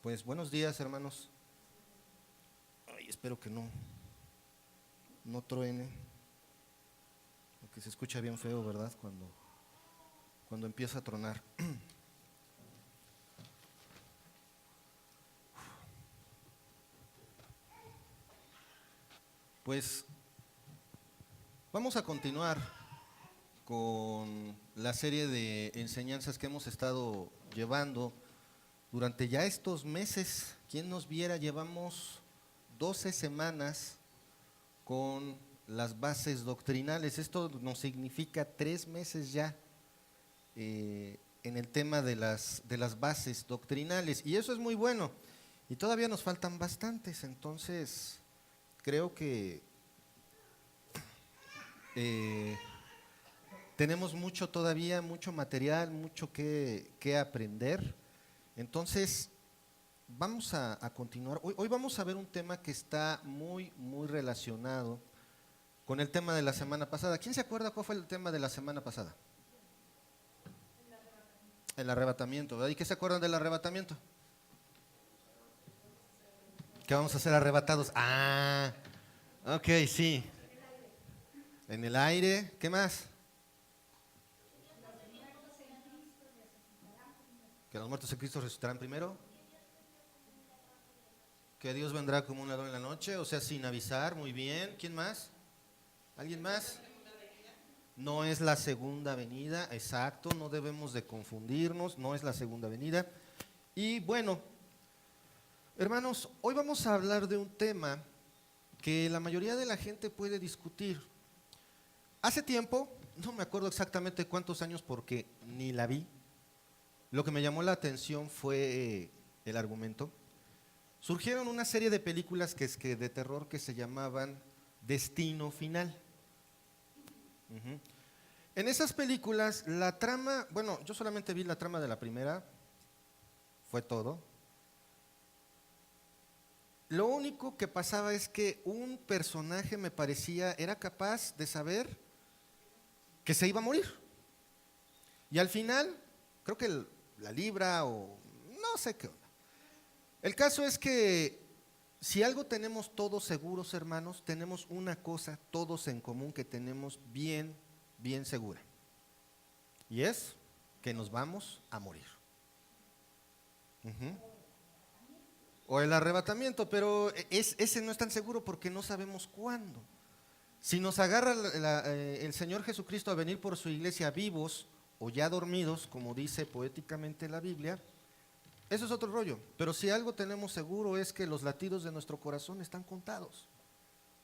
Pues buenos días, hermanos. Ay, espero que no truene, porque se escucha bien feo, ¿verdad? Cuando empieza a tronar. Pues vamos a continuar con la serie de enseñanzas que hemos estado llevando durante ya estos meses. ¿Quién nos viera? Llevamos 12 semanas con las bases doctrinales. Esto nos significa 3 meses ya en el tema de las bases doctrinales. Y eso es muy bueno. Y todavía nos faltan bastantes. Entonces, creo que tenemos mucho todavía, mucho material, mucho que aprender. Entonces, vamos a continuar. Hoy vamos a ver un tema que está muy relacionado con el tema de la semana pasada. ¿Quién se acuerda cuál fue el tema de la semana pasada? El arrebatamiento, ¿verdad? ¿Y qué se acuerdan del arrebatamiento? Que vamos a ser arrebatados. Ah, ok, sí. En el aire, ¿qué más? Que los muertos en Cristo resucitarán primero. Que Dios vendrá como un ladrón en la noche, o sea, sin avisar, muy bien. ¿Quién más? ¿Alguien más? No es la segunda venida, exacto, no debemos de confundirnos, no es la segunda venida. Y bueno, hermanos, hoy vamos a hablar de un tema que la mayoría de la gente puede discutir. Hace tiempo, no me acuerdo exactamente cuántos años porque ni la vi, lo que me llamó la atención fue el argumento. Surgieron una serie de películas de terror que se llamaban Destino Final. Uh-huh. En esas películas, la trama, bueno, yo solamente vi la trama de la primera, fue todo. Lo único que pasaba es que un personaje me parecía, era capaz de saber que se iba a morir. Y al final, creo que la libra o no sé qué onda. El caso es que si algo tenemos todos seguros, hermanos, tenemos una cosa todos en común que tenemos bien segura. Y es que nos vamos a morir. Uh-huh. O el arrebatamiento, pero ese no es tan seguro porque no sabemos cuándo. Si nos agarra el Señor Jesucristo a venir por su iglesia vivos o ya dormidos, como dice poéticamente la Biblia, eso es otro rollo. Pero si algo tenemos seguro es que los latidos de nuestro corazón están contados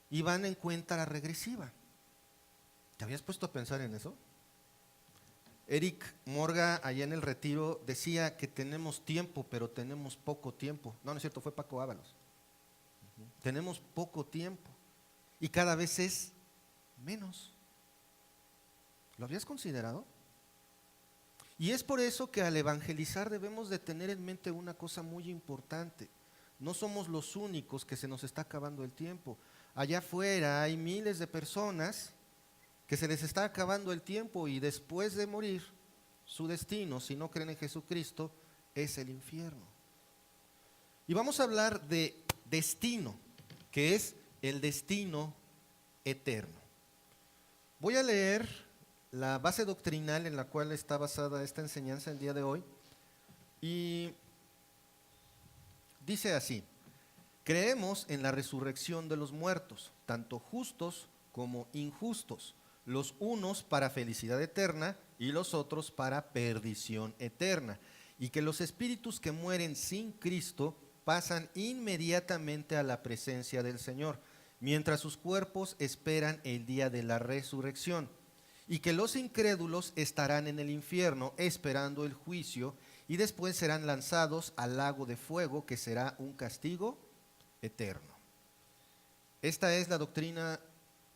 y van en cuenta regresiva. ¿Te habías puesto a pensar en eso? Eric Morga, allá en el Retiro, decía que tenemos tiempo, pero tenemos poco tiempo. No, no es cierto, fue Paco Ábalos. Tenemos poco tiempo y cada vez es menos. ¿Lo habías considerado? Y es por eso que al evangelizar debemos de tener en mente una cosa muy importante. No somos los únicos que se nos está acabando el tiempo. Allá afuera hay miles de personas que se les está acabando el tiempo y después de morir, su destino, si no creen en Jesucristo, es el infierno. Y vamos a hablar de destino, que es el destino eterno. Voy a leer la base doctrinal en la cual está basada esta enseñanza el día de hoy y dice así: creemos en la resurrección de los muertos, tanto justos como injustos, los unos para felicidad eterna y los otros para perdición eterna, y que los espíritus que mueren sin Cristo pasan inmediatamente a la presencia del Señor, mientras sus cuerpos esperan el día de la resurrección, y que los incrédulos estarán en el infierno esperando el juicio y después serán lanzados al lago de fuego, que será un castigo eterno. Esta es la doctrina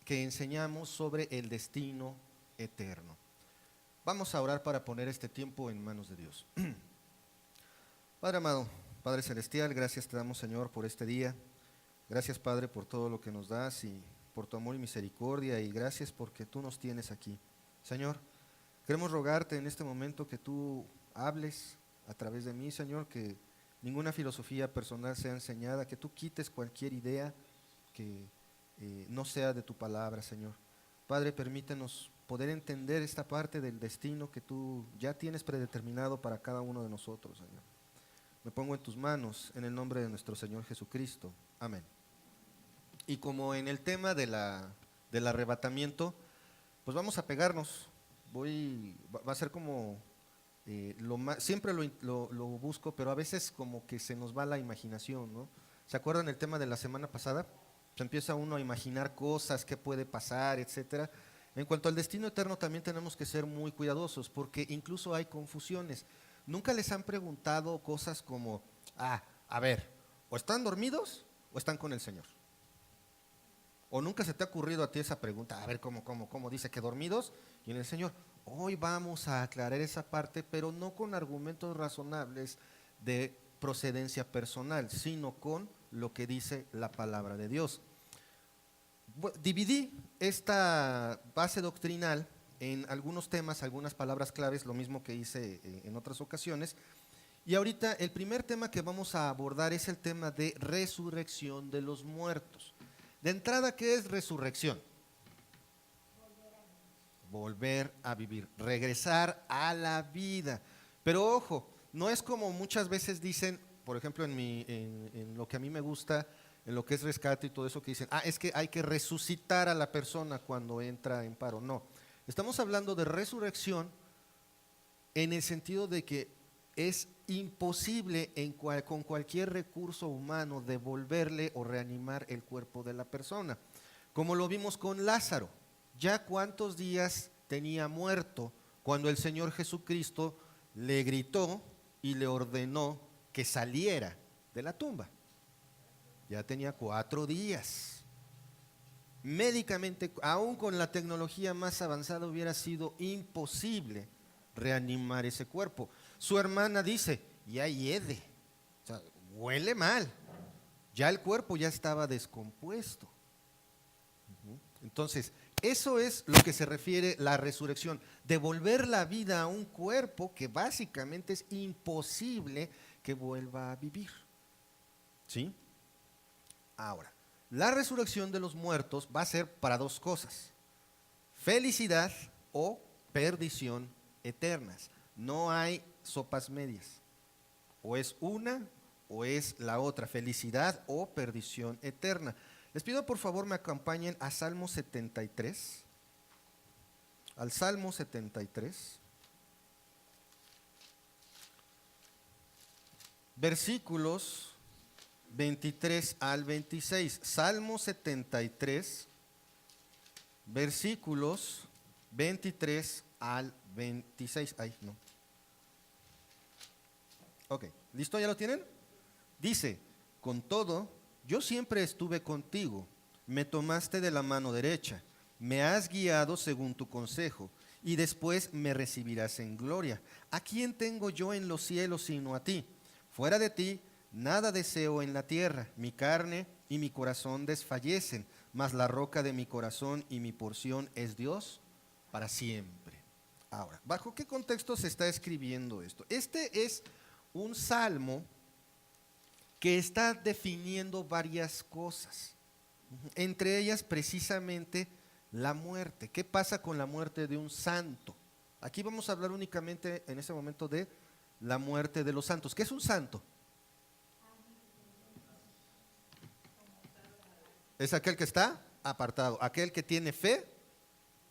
que enseñamos sobre el destino eterno. Vamos a orar para poner este tiempo en manos de Dios. Padre amado, Padre celestial, gracias te damos, Señor, por este día. Gracias, Padre, por todo lo que nos das y por tu amor y misericordia, y gracias porque tú nos tienes aquí. Señor, queremos rogarte en este momento que tú hables a través de mí, Señor, que ninguna filosofía personal sea enseñada, que tú quites cualquier idea que no sea de tu palabra, Señor. Padre, permítenos poder entender esta parte del destino que tú ya tienes predeterminado para cada uno de nosotros, Señor. Me pongo en tus manos, en el nombre de nuestro Señor Jesucristo. Amén. Y como en el tema del arrebatamiento, pues vamos a pegarnos. Va a ser como, siempre lo busco, pero a veces como que se nos va la imaginación, ¿no? ¿Se acuerdan el tema de la semana pasada? Se empieza uno a imaginar cosas, qué puede pasar, etcétera. En cuanto al destino eterno también tenemos que ser muy cuidadosos, porque incluso hay confusiones. ¿Nunca les han preguntado cosas como, a ver, o están dormidos o están con el Señor? ¿O nunca se te ha ocurrido a ti esa pregunta? A ver, ¿cómo dice que dormidos y en el Señor? Hoy vamos a aclarar esa parte, pero no con argumentos razonables de procedencia personal, sino con lo que dice la palabra de Dios. Dividí esta base doctrinal en algunos temas, algunas palabras claves, lo mismo que hice en otras ocasiones. Y ahorita el primer tema que vamos a abordar es el tema de resurrección de los muertos. De entrada, ¿qué es resurrección? Volver a vivir, regresar a la vida. Pero ojo, no es como muchas veces dicen, por ejemplo en lo que a mí me gusta, en lo que es rescate y todo eso que dicen, es que hay que resucitar a la persona cuando entra en paro. No, estamos hablando de resurrección en el sentido de que es imposible con cualquier recurso humano devolverle o reanimar el cuerpo de la persona. Como lo vimos con Lázaro, ya cuántos días tenía muerto cuando el Señor Jesucristo le gritó y le ordenó que saliera de la tumba. Ya tenía 4 días. Médicamente, aún con la tecnología más avanzada, hubiera sido imposible reanimar ese cuerpo. Su hermana dice, ya hiede, o sea, huele mal, ya el cuerpo ya estaba descompuesto. Entonces, eso es lo que se refiere la resurrección, devolver la vida a un cuerpo que básicamente es imposible que vuelva a vivir. ¿Sí? Ahora, la resurrección de los muertos va a ser para 2 cosas: felicidad o perdición eternas. No hay sopas medias. O es una o es la otra, felicidad o perdición eterna. Les pido por favor me acompañen a Salmo 73. Al Salmo 73. Versículos 23 al 26. Salmo 73, versículos 23 al 26. Ay, no. Ok, ¿listo? ¿Ya lo tienen? Dice, con todo, yo siempre estuve contigo, me tomaste de la mano derecha, me has guiado según tu consejo, y después me recibirás en gloria. ¿A quién tengo yo en los cielos sino a ti? Fuera de ti, nada deseo en la tierra. Mi carne y mi corazón desfallecen, mas la roca de mi corazón y mi porción es Dios para siempre. Ahora, ¿bajo qué contexto se está escribiendo esto? Este es un salmo que está definiendo varias cosas, entre ellas precisamente la muerte. ¿Qué pasa con la muerte de un santo? Aquí vamos a hablar únicamente en ese momento de la muerte de los santos. ¿Qué es un santo? Es aquel que está apartado, aquel que tiene fe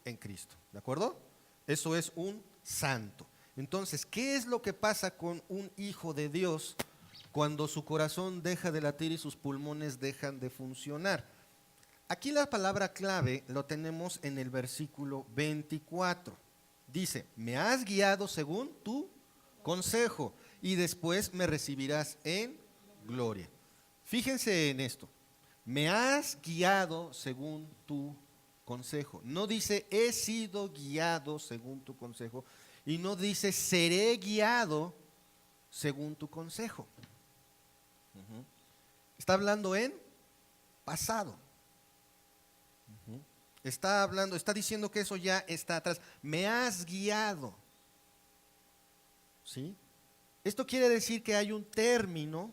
en Cristo, ¿de acuerdo? Eso es un santo. Entonces, ¿qué es lo que pasa con un hijo de Dios cuando su corazón deja de latir y sus pulmones dejan de funcionar? Aquí la palabra clave lo tenemos en el versículo 24. Dice, me has guiado según tu consejo y después me recibirás en gloria. Fíjense en esto. Me has guiado según tu consejo. No dice he sido guiado según tu consejo y no dice seré guiado según tu consejo. Está hablando en pasado. Está diciendo que eso ya está atrás. Me has guiado. ¿Sí? Esto quiere decir que hay un término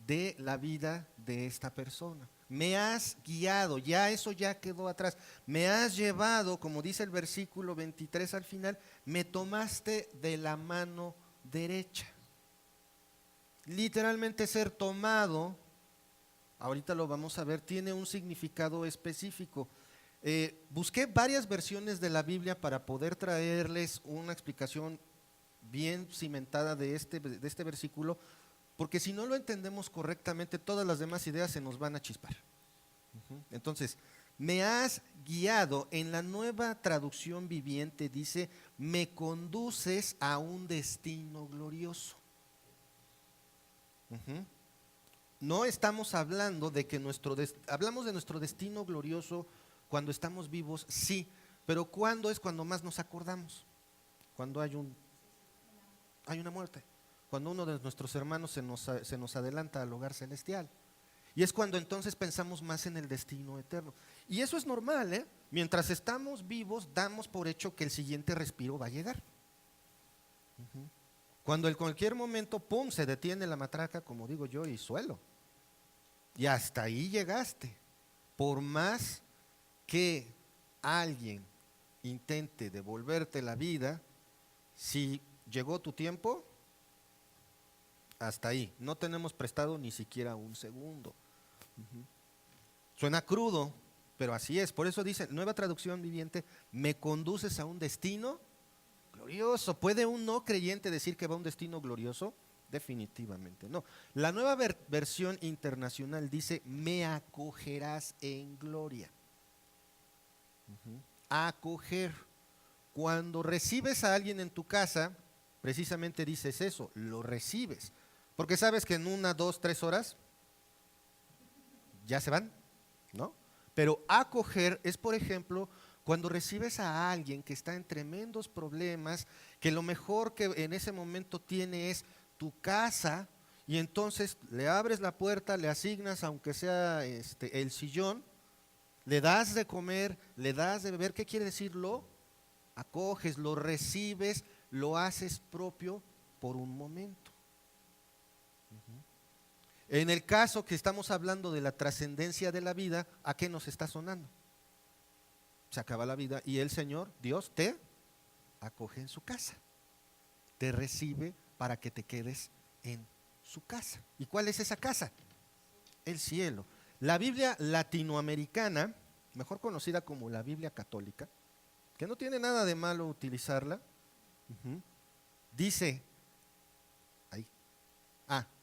de la vida de esta persona. Me has guiado, ya eso ya quedó atrás. Me has llevado, como dice el versículo 23 al final, me tomaste de la mano derecha. Literalmente ser tomado, ahorita lo vamos a ver, tiene un significado específico. Busqué varias versiones de la Biblia para poder traerles una explicación bien cimentada de este versículo, porque si no lo entendemos correctamente, todas las demás ideas se nos van a chispar. Entonces, me has guiado, en la Nueva Traducción Viviente dice, me conduces a un destino glorioso. No estamos hablando de que hablamos de nuestro destino glorioso cuando estamos vivos, sí, pero ¿cuándo es cuando más nos acordamos? Cuando hay una muerte, cuando uno de nuestros hermanos se nos adelanta al hogar celestial. Y es cuando entonces pensamos más en el destino eterno. Y eso es normal, ¿eh? Mientras estamos vivos, damos por hecho que el siguiente respiro va a llegar. Cuando en cualquier momento, pum, se detiene la matraca, como digo yo, y suelo. Y hasta ahí llegaste. Por más que alguien intente devolverte la vida, si llegó tu tiempo, hasta ahí. No tenemos prestado ni siquiera un segundo. Suena crudo, pero así es. Por eso dice, Nueva Traducción Viviente, me conduces a un destino glorioso. ¿Puede un no creyente decir que va a un destino glorioso? Definitivamente no. La Nueva Versión Internacional dice, me acogerás en gloria. Acoger. Cuando recibes a alguien en tu casa, precisamente dices eso, lo recibes. Porque sabes que en 1, 2, 3 horas ya se van, ¿no? Pero acoger es, por ejemplo, cuando recibes a alguien que está en tremendos problemas, que lo mejor que en ese momento tiene es tu casa, y entonces le abres la puerta, le asignas, aunque sea el sillón, le das de comer, le das de beber. ¿Qué quiere decir? Lo acoges, lo recibes, lo haces propio por un momento. En el caso que estamos hablando de la trascendencia de la vida, ¿a qué nos está sonando? Se acaba la vida y el Señor, Dios, te acoge en su casa, te recibe para que te quedes en su casa. ¿Y cuál es esa casa? El cielo. La Biblia latinoamericana, mejor conocida como la Biblia católica, que no tiene nada de malo utilizarla, dice,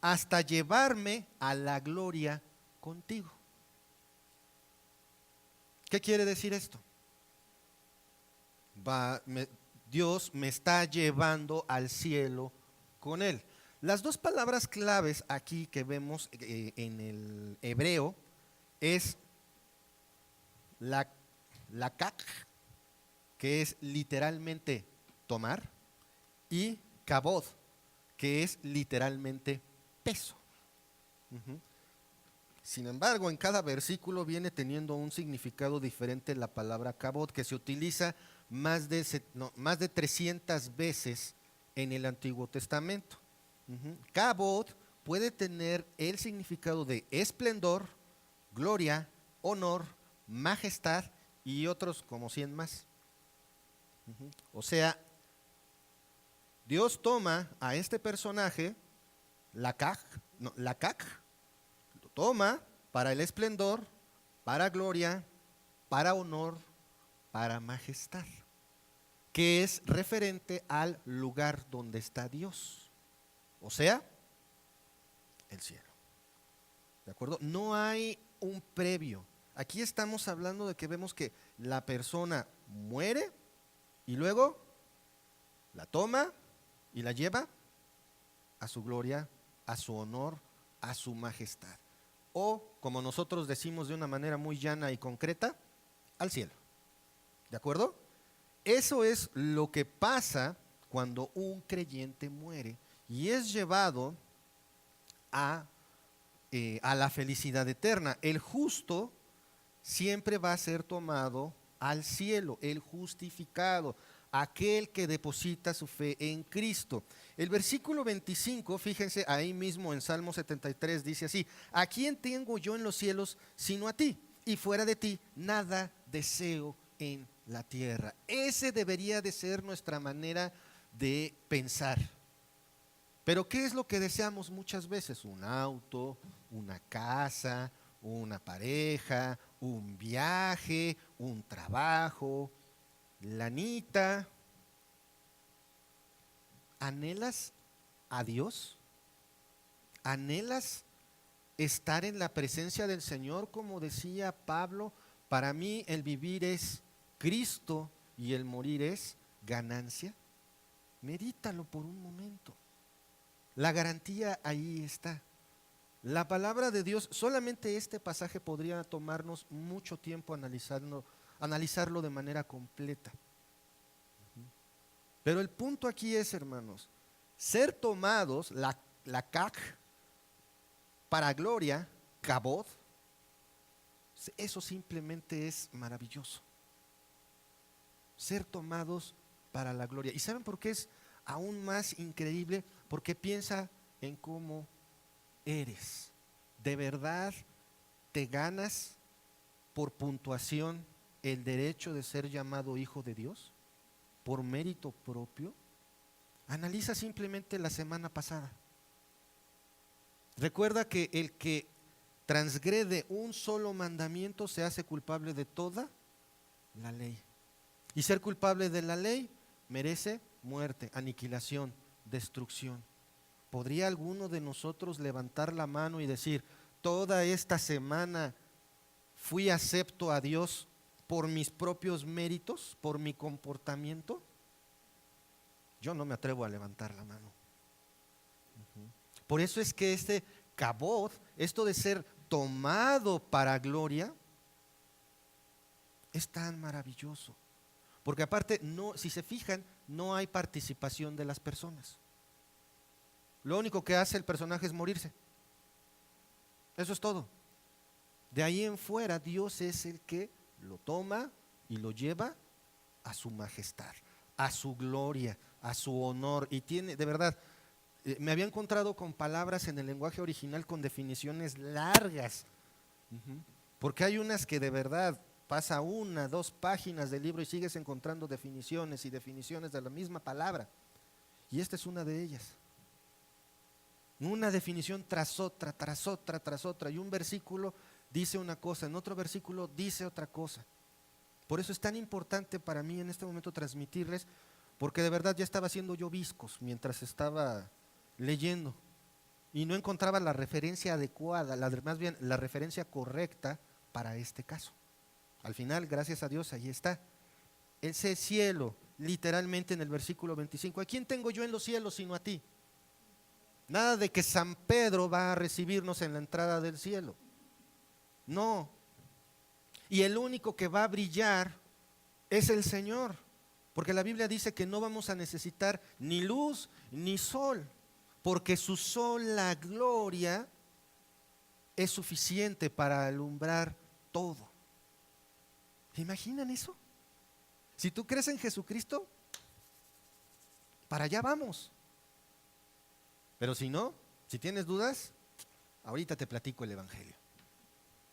hasta llevarme a la gloria contigo. ¿Qué quiere decir esto? Dios me está llevando al cielo con Él. Las dos palabras claves aquí que vemos en el hebreo es la kak, que es literalmente tomar, y kabod, que es literalmente peso. Sin embargo, en cada versículo viene teniendo un significado diferente la palabra kabod, que se utiliza más de 300 veces en el Antiguo Testamento. Kabod puede tener el significado de esplendor, gloria, honor, majestad y otros como 100 más. O sea, Dios toma a este personaje, la kak, lo toma para el esplendor, para gloria, para honor, para majestad, que es referente al lugar donde está Dios, o sea, el cielo. ¿De acuerdo? No hay un previo. Aquí estamos hablando de que vemos que la persona muere y luego la toma y la lleva a su gloria, a su honor, a su majestad. O, como nosotros decimos de una manera muy llana y concreta, al cielo. ¿De acuerdo? Eso es lo que pasa cuando un creyente muere y es llevado a la felicidad eterna. El justo siempre va a ser tomado al cielo, el justificado. aquel que deposita su fe en Cristo. El versículo 25, fíjense ahí mismo en Salmo 73, dice así: ¿a quién tengo yo en los cielos sino a ti? Y fuera de ti nada deseo en la tierra. Ese debería de ser nuestra manera de pensar. Pero ¿qué es lo que deseamos muchas veces? Un auto, una casa, una pareja, un viaje, un trabajo, lanita. ¿Anhelas a Dios? ¿Anhelas estar en la presencia del Señor? Como decía Pablo, para mí el vivir es Cristo y el morir es ganancia. Medítalo por un momento. La garantía ahí está. La palabra de Dios, solamente este pasaje podría tomarnos mucho tiempo analizarlo de manera completa. Pero el punto aquí es, hermanos, ser tomados, la kach, para gloria, kabod, eso simplemente es maravilloso. Ser tomados para la gloria. ¿Y saben por qué es aún más increíble? Porque piensa en cómo eres. ¿De verdad te ganas por puntuación el derecho de ser llamado hijo de Dios? ¿Por mérito propio? Analiza simplemente la semana pasada. Recuerda que el que transgrede un solo mandamiento se hace culpable de toda la ley. Y ser culpable de la ley merece muerte, aniquilación, destrucción. ¿Podría alguno de nosotros levantar la mano y decir: toda esta semana fui acepto a Dios por mis propios méritos, por mi comportamiento? Yo no me atrevo a levantar la mano. Por eso es que este kabod, esto de ser tomado para gloria, es tan maravilloso. Porque aparte, no, si se fijan, no hay participación de las personas. Lo único que hace el personaje es morirse. Eso es todo. De ahí en fuera, Dios es el que lo toma y lo lleva a su majestad, a su gloria, a su honor. Y tiene, de verdad, me había encontrado con palabras en el lenguaje original con definiciones largas. Porque hay unas que de verdad pasa 1, 2 páginas del libro y sigues encontrando definiciones y definiciones de la misma palabra. Y esta es una de ellas. Una definición tras otra, tras otra, tras otra. Y un versículo dice una cosa, en otro versículo dice otra cosa. Por eso es tan importante para mí en este momento transmitirles, porque de verdad ya estaba haciendo yo viscos mientras estaba leyendo y no encontraba la referencia adecuada, más bien la referencia correcta para este caso. Al final, gracias a Dios, ahí está. Ese cielo, literalmente en el versículo 25, ¿a quién tengo yo en los cielos sino a ti? Nada de que San Pedro va a recibirnos en la entrada del cielo. No. Y el único que va a brillar es el Señor. Porque la Biblia dice que no vamos a necesitar ni luz ni sol. Porque su sol, la gloria, es suficiente para alumbrar todo. ¿Se imaginan eso? Si tú crees en Jesucristo, para allá vamos. Pero si no, si tienes dudas, ahorita te platico el Evangelio.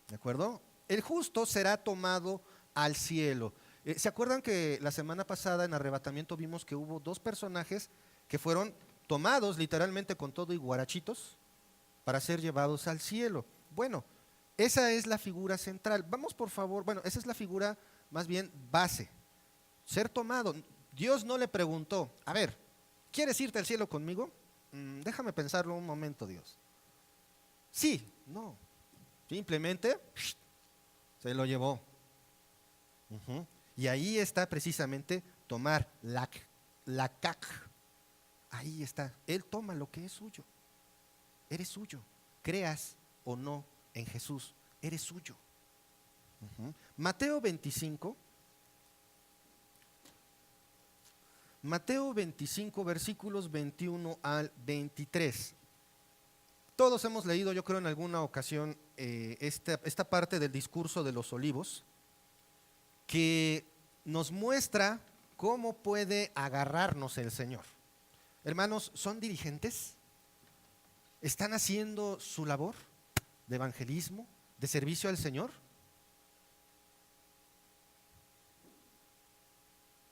¿De acuerdo? El justo será tomado al cielo. ¿Se acuerdan que la semana pasada en arrebatamiento vimos que hubo 2 personajes que fueron tomados literalmente con todo y guarachitos para ser llevados al cielo? Bueno, esa es la figura central. Vamos por favor, bueno, esa es la figura más bien base. Ser tomado. Dios no le preguntó: a ver, ¿quieres irte al cielo conmigo? Déjame pensarlo un momento, Dios. Sí, no. Simplemente se lo llevó. Y ahí está precisamente tomar la kach. Ahí está. Él toma lo que es suyo. Eres suyo. Creas o no en Jesús, eres suyo. Mateo 25. Mateo 25, versículos 21 al 23. Todos hemos leído, yo creo, en alguna ocasión esta parte del discurso de los olivos, que nos muestra ¿cómo puede agarrarnos el Señor? Hermanos, ¿son diligentes? ¿Están haciendo su labor de evangelismo, de servicio al Señor?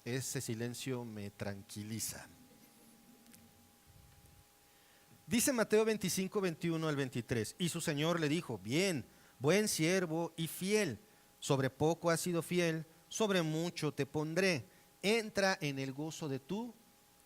Ese silencio me tranquiliza. Dice Mateo 25, 21 al 23, y su Señor le dijo, bien, buen siervo y fiel, sobre poco has sido fiel, sobre mucho te pondré, entra en el gozo de tu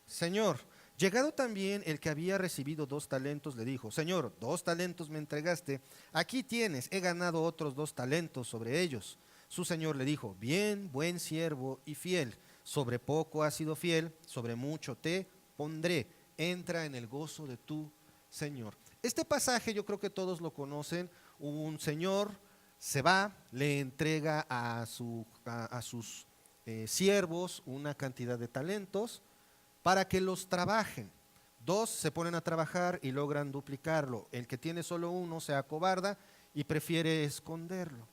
Señor. Llegado también el que había recibido 2 talentos, le dijo, Señor, 2 talentos me entregaste, aquí tienes, he ganado otros 2 talentos sobre ellos. Su Señor le dijo, bien, buen siervo y fiel, sobre poco has sido fiel, sobre mucho te pondré, entra en el gozo de tu Señor. Este pasaje yo creo que todos lo conocen. Un señor se va, le entrega a sus siervos una cantidad de talentos para que los trabajen. 2 se ponen a trabajar y logran duplicarlo. El que tiene solo 1 se acobarda y prefiere esconderlo.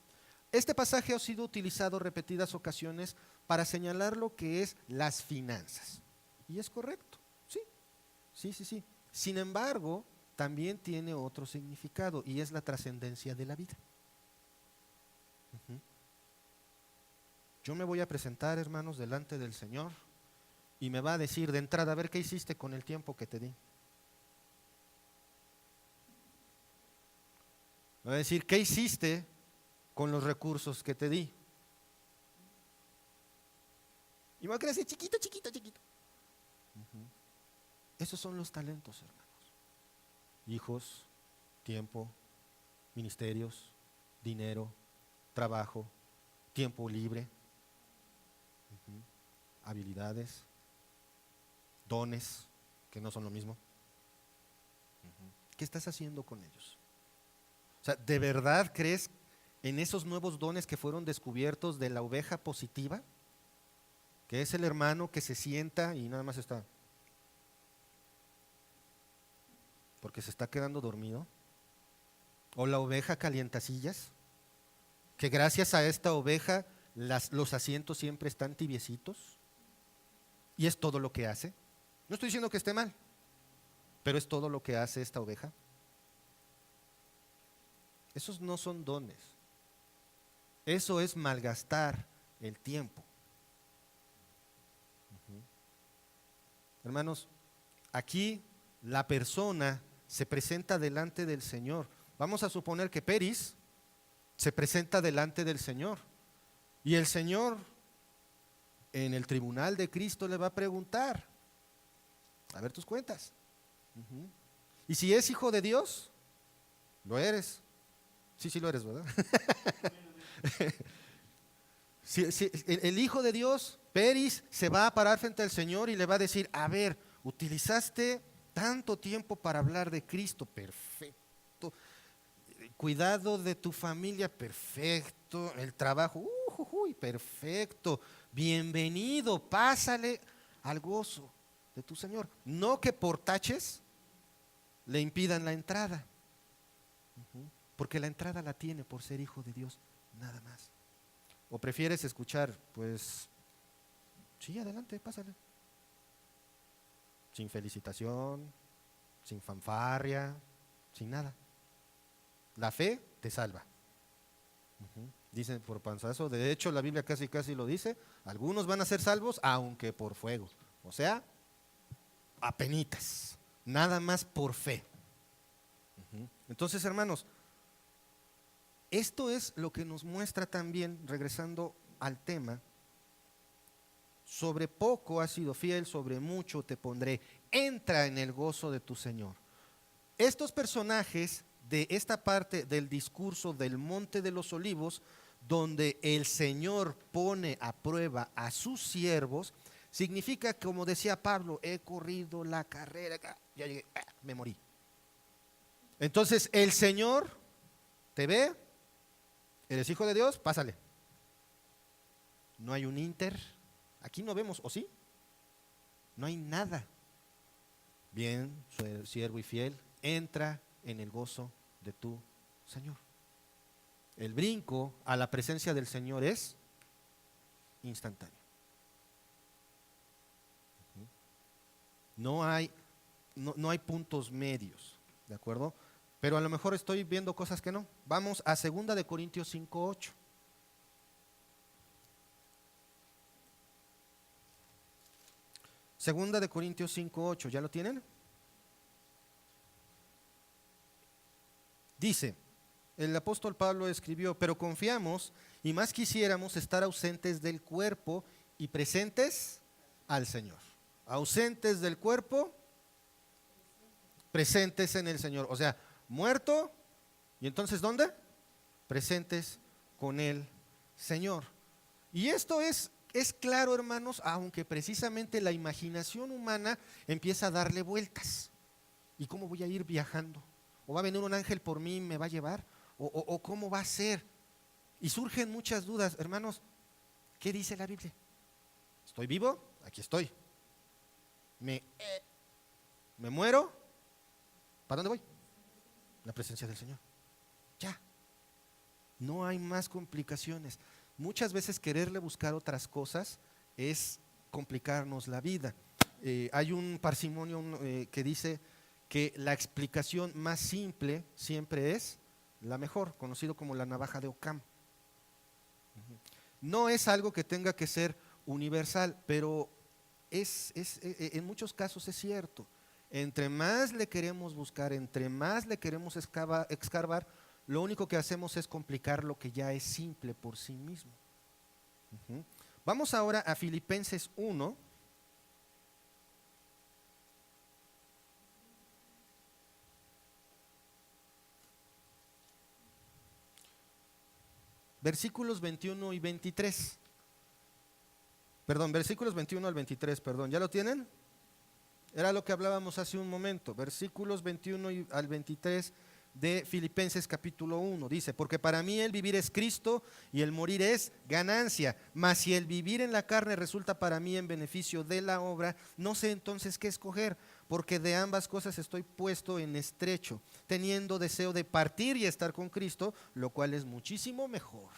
Este pasaje ha sido utilizado repetidas ocasiones para señalar lo que es las finanzas. Y es correcto, sí. Sin embargo, también tiene otro significado y es la trascendencia de la vida. Yo me voy a presentar, hermanos, delante del Señor y me va a decir de entrada, a ver qué hiciste con el tiempo que te di. Me va a decir, ¿qué hiciste con los recursos que te di? Y me va a crecer chiquito. Esos son los talentos, hermanos. Hijos, tiempo, ministerios, dinero, trabajo, tiempo libre, habilidades, dones, que no son lo mismo. ¿Qué estás haciendo con ellos? O sea, ¿de verdad crees en esos nuevos dones que fueron descubiertos de la oveja positiva? Que es el hermano que se sienta y nada más está, porque se está quedando dormido. O la oveja calientasillas, que gracias a esta oveja los asientos siempre están tibiecitos. Y es todo lo que hace. No estoy diciendo que esté mal, pero es todo lo que hace esta oveja. Esos no son dones. Eso es malgastar el tiempo. Hermanos, aquí la persona se presenta delante del Señor. Vamos a suponer que Peris se presenta delante del Señor y el Señor en el tribunal de Cristo le va a preguntar, a ver tus cuentas. Y si es hijo de Dios, lo eres. Sí lo eres, ¿verdad? Si el hijo de Dios, Peris, se va a parar frente al Señor y le va a decir, a ver, utilizaste tanto tiempo para hablar de Cristo, perfecto. Cuidado de tu familia, perfecto. El trabajo, perfecto. Bienvenido, pásale al gozo de tu Señor. No que por taches le impidan la entrada, porque la entrada la tiene por ser hijo de Dios, nada más. ¿O prefieres escuchar? Pues, sí, adelante, pásale. Sin felicitación, sin fanfarria, sin nada. La fe te salva. Dicen por panzazo, de hecho la Biblia casi lo dice, algunos van a ser salvos aunque por fuego. O sea, apenitas, nada más por fe. Entonces, hermanos, esto es lo que nos muestra también, regresando al tema, sobre poco has sido fiel, sobre mucho te pondré, entra en el gozo de tu Señor. Estos personajes de esta parte del discurso del Monte de los Olivos, donde el Señor pone a prueba a sus siervos, significa, como decía Pablo, he corrido la carrera, ya llegué, me morí. Entonces el Señor te ve, eres hijo de Dios, pásale. No hay un inter, aquí no vemos, ¿o sí? No hay nada. Bien, siervo y fiel, entra en el gozo de tu Señor. El brinco a la presencia del Señor es instantáneo. No hay puntos medios, ¿de acuerdo? Pero a lo mejor estoy viendo cosas que no. Vamos a 2 de Corintios 5:8. Segunda de Corintios 5:8, ¿ya lo tienen? Dice, el apóstol Pablo escribió, pero confiamos y más quisiéramos estar ausentes del cuerpo y presentes al Señor. Ausentes del cuerpo, presentes en el Señor. O sea, muerto, ¿y entonces dónde? Presentes con el Señor. Y esto es claro, hermanos, aunque precisamente la imaginación humana empieza a darle vueltas. ¿Y cómo voy a ir viajando? ¿O va a venir un ángel por mí y me va a llevar? ¿O cómo va a ser? Y surgen muchas dudas. Hermanos, ¿qué dice la Biblia? ¿Estoy vivo? Aquí estoy. ¿Me muero? ¿Para dónde voy? La presencia del Señor. Ya. No hay más complicaciones. Muchas veces quererle buscar otras cosas es complicarnos la vida. Hay un parsimonio que dice que la explicación más simple siempre es la mejor, conocido como la navaja de Occam. No es algo que tenga que ser universal, pero en muchos casos es cierto. Entre más le queremos buscar, entre más le queremos escarbar, lo único que hacemos es complicar lo que ya es simple por sí mismo. Vamos ahora a Filipenses 1. Versículos 21 y 23. Perdón, versículos 21 al 23, perdón. ¿Ya lo tienen? Era lo que hablábamos hace un momento. Versículos 21 al 23 de Filipenses capítulo 1. Dice, porque para mí el vivir es Cristo y el morir es ganancia. Mas si el vivir en la carne resulta para mí en beneficio de la obra, no sé entonces qué escoger, porque de ambas cosas estoy puesto en estrecho, teniendo deseo de partir y estar con Cristo, lo cual es muchísimo mejor.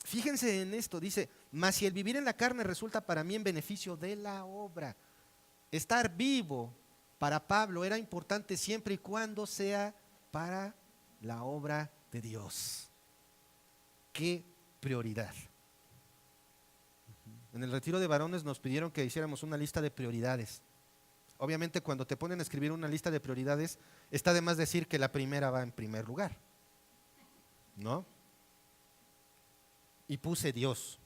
Fíjense en esto, dice, mas si el vivir en la carne resulta para mí en beneficio de la obra. Estar vivo para Pablo era importante siempre y cuando sea para la obra de Dios. ¡Qué prioridad! En el retiro de varones nos pidieron que hiciéramos una lista de prioridades. Obviamente cuando te ponen a escribir una lista de prioridades, está de más decir que la primera va en primer lugar, ¿no? Y puse Dios.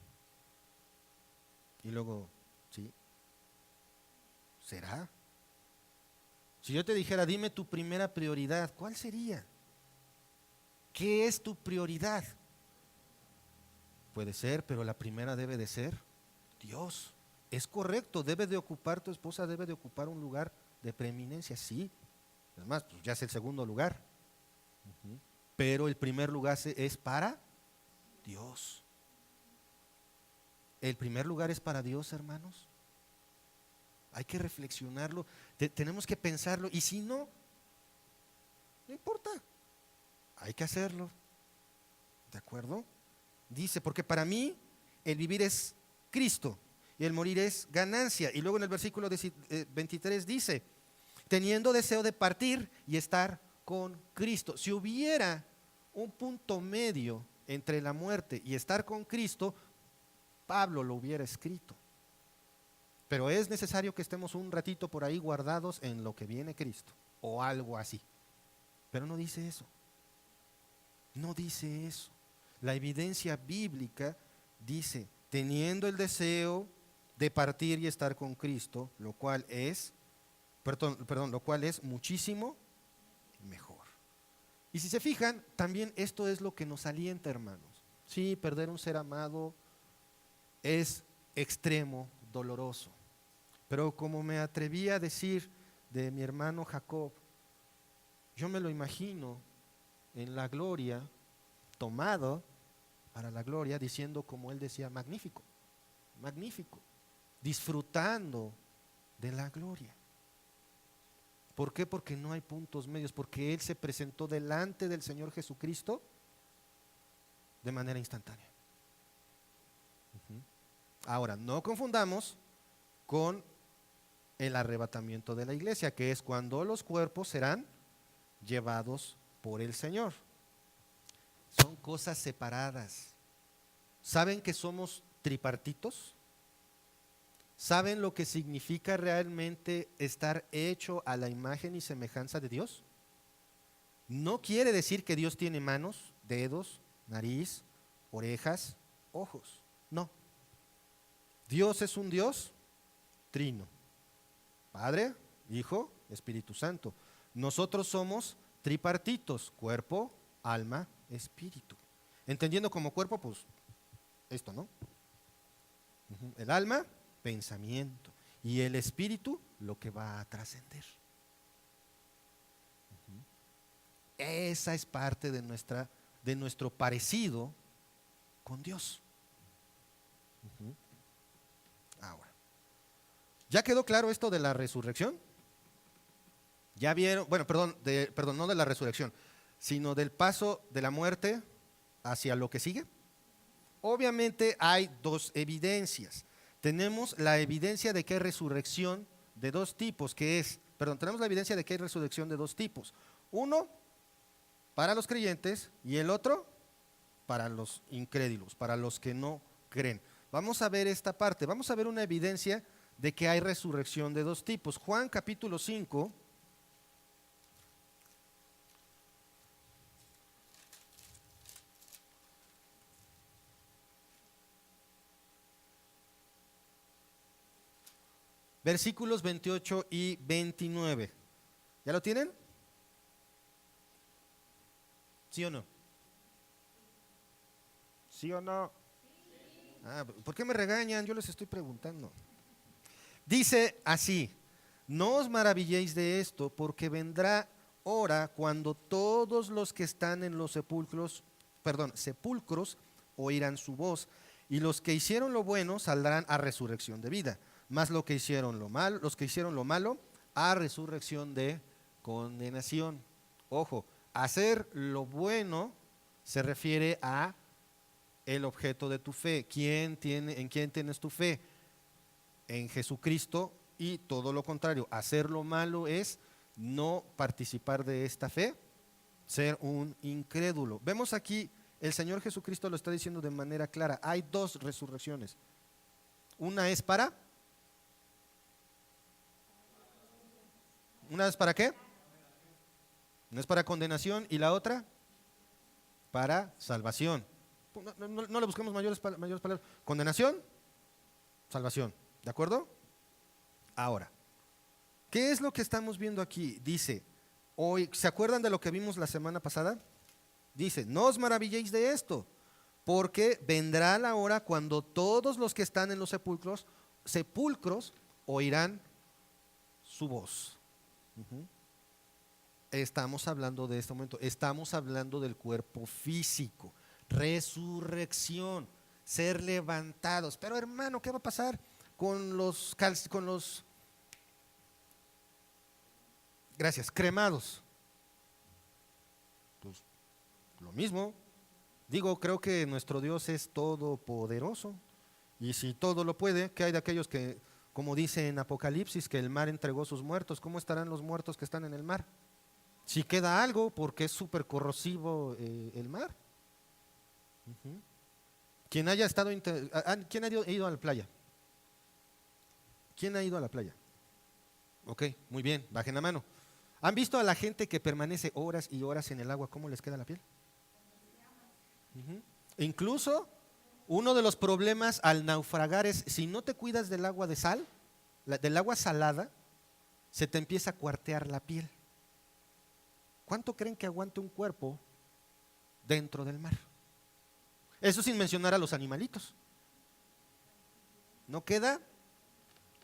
Y luego, ¿sí? ¿Será? Si yo te dijera, dime tu primera prioridad, ¿cuál sería? ¿Qué es tu prioridad? Puede ser, pero la primera debe de ser Dios. Es correcto, tu esposa debe de ocupar un lugar de preeminencia, sí. Es más, pues ya es el segundo lugar. Pero el primer lugar es para Dios. ¿El primer lugar es para Dios, hermanos? Hay que reflexionarlo, tenemos que pensarlo, y si no, no importa, hay que hacerlo. ¿De acuerdo? Dice, porque para mí el vivir es Cristo y el morir es ganancia. Y luego en el versículo 23 dice, teniendo deseo de partir y estar con Cristo. Si hubiera un punto medio entre la muerte y estar con Cristo, Pablo lo hubiera escrito. Pero es necesario que estemos un ratito por ahí guardados en lo que viene Cristo, o algo así. Pero no dice eso. No dice eso. La evidencia bíblica dice, teniendo el deseo de partir y estar con Cristo, lo cual es muchísimo mejor. Y si se fijan, también esto es lo que nos alienta, hermanos. Sí, perder un ser amado es extremo, doloroso. Pero como me atreví a decir de mi hermano Jacob, yo me lo imagino en la gloria, tomado para la gloria, diciendo como él decía, magnífico, magnífico, disfrutando de la gloria. ¿Por qué? Porque no hay puntos medios, porque él se presentó delante del Señor Jesucristo de manera instantánea. Ahora, no confundamos con el arrebatamiento de la iglesia, que es cuando los cuerpos serán llevados por el Señor. Son cosas separadas. ¿Saben que somos tripartitos? ¿Saben lo que significa realmente estar hecho a la imagen y semejanza de Dios? No quiere decir que Dios tiene manos, dedos, nariz, orejas, ojos. No. Dios es un Dios trino. Padre, Hijo, Espíritu Santo. Nosotros somos tripartitos, cuerpo, alma, espíritu. Entendiendo como cuerpo, pues esto, ¿no? El alma, pensamiento. Y el espíritu, lo que va a trascender. Esa es parte de nuestro parecido con Dios. Ahora, ¿ya quedó claro esto de la resurrección? ¿Ya vieron? Bueno, perdón, no de la resurrección, sino del paso de la muerte hacia lo que sigue. Obviamente hay dos evidencias. Tenemos la evidencia de que hay resurrección de dos tipos, tenemos la evidencia de que hay resurrección de dos tipos. Uno para los creyentes y el otro para los incrédulos, para los que no creen. Vamos a ver esta parte, vamos a ver una evidencia de que hay resurrección de dos tipos. Juan capítulo 5. Versículos 28 y 29. ¿Ya lo tienen? ¿Sí o no? ¿Sí o no? ¿Por qué me regañan? Yo les estoy preguntando. Dice así: no os maravilléis de esto, porque vendrá hora cuando todos los que están en los sepulcros oirán su voz, y los que hicieron lo bueno saldrán a resurrección de vida, mas los que hicieron lo malo a resurrección de condenación. Ojo, hacer lo bueno se refiere a el objeto de tu fe. ¿En quién tienes tu fe? En Jesucristo. Y todo lo contrario, hacer lo malo es no participar de esta fe, ser un incrédulo. Vemos aquí, el Señor Jesucristo lo está diciendo de manera clara, hay dos resurrecciones. Una es para qué? Una es para condenación y la otra para salvación. No le busquemos mayores palabras. Condenación, salvación. ¿De acuerdo? Ahora, ¿qué es lo que estamos viendo aquí? Dice, hoy, ¿se acuerdan de lo que vimos la semana pasada? Dice, no os maravilléis de esto, porque vendrá la hora cuando todos los que están en los sepulcros oirán su voz. Estamos hablando de este momento, estamos hablando del cuerpo físico, resurrección, ser levantados. Pero hermano, ¿qué va a pasar con los cremados? Pues lo mismo. Creo que nuestro Dios es todopoderoso, y si todo lo puede, ¿qué hay de aquellos que, como dice en Apocalipsis, que el mar entregó sus muertos? ¿Cómo estarán los muertos que están en el mar? Si queda algo, porque es súper corrosivo el mar. ¿Quién ha ido a la playa? ¿Quién ha ido a la playa? Ok, muy bien, bajen la mano. ¿Han visto a la gente que permanece horas y horas en el agua? ¿Cómo les queda la piel? Incluso uno de los problemas al naufragar es, si no te cuidas del agua de sal, del agua salada, se te empieza a cuartear la piel. ¿Cuánto creen que aguante un cuerpo dentro del mar? Eso sin mencionar a los animalitos. No queda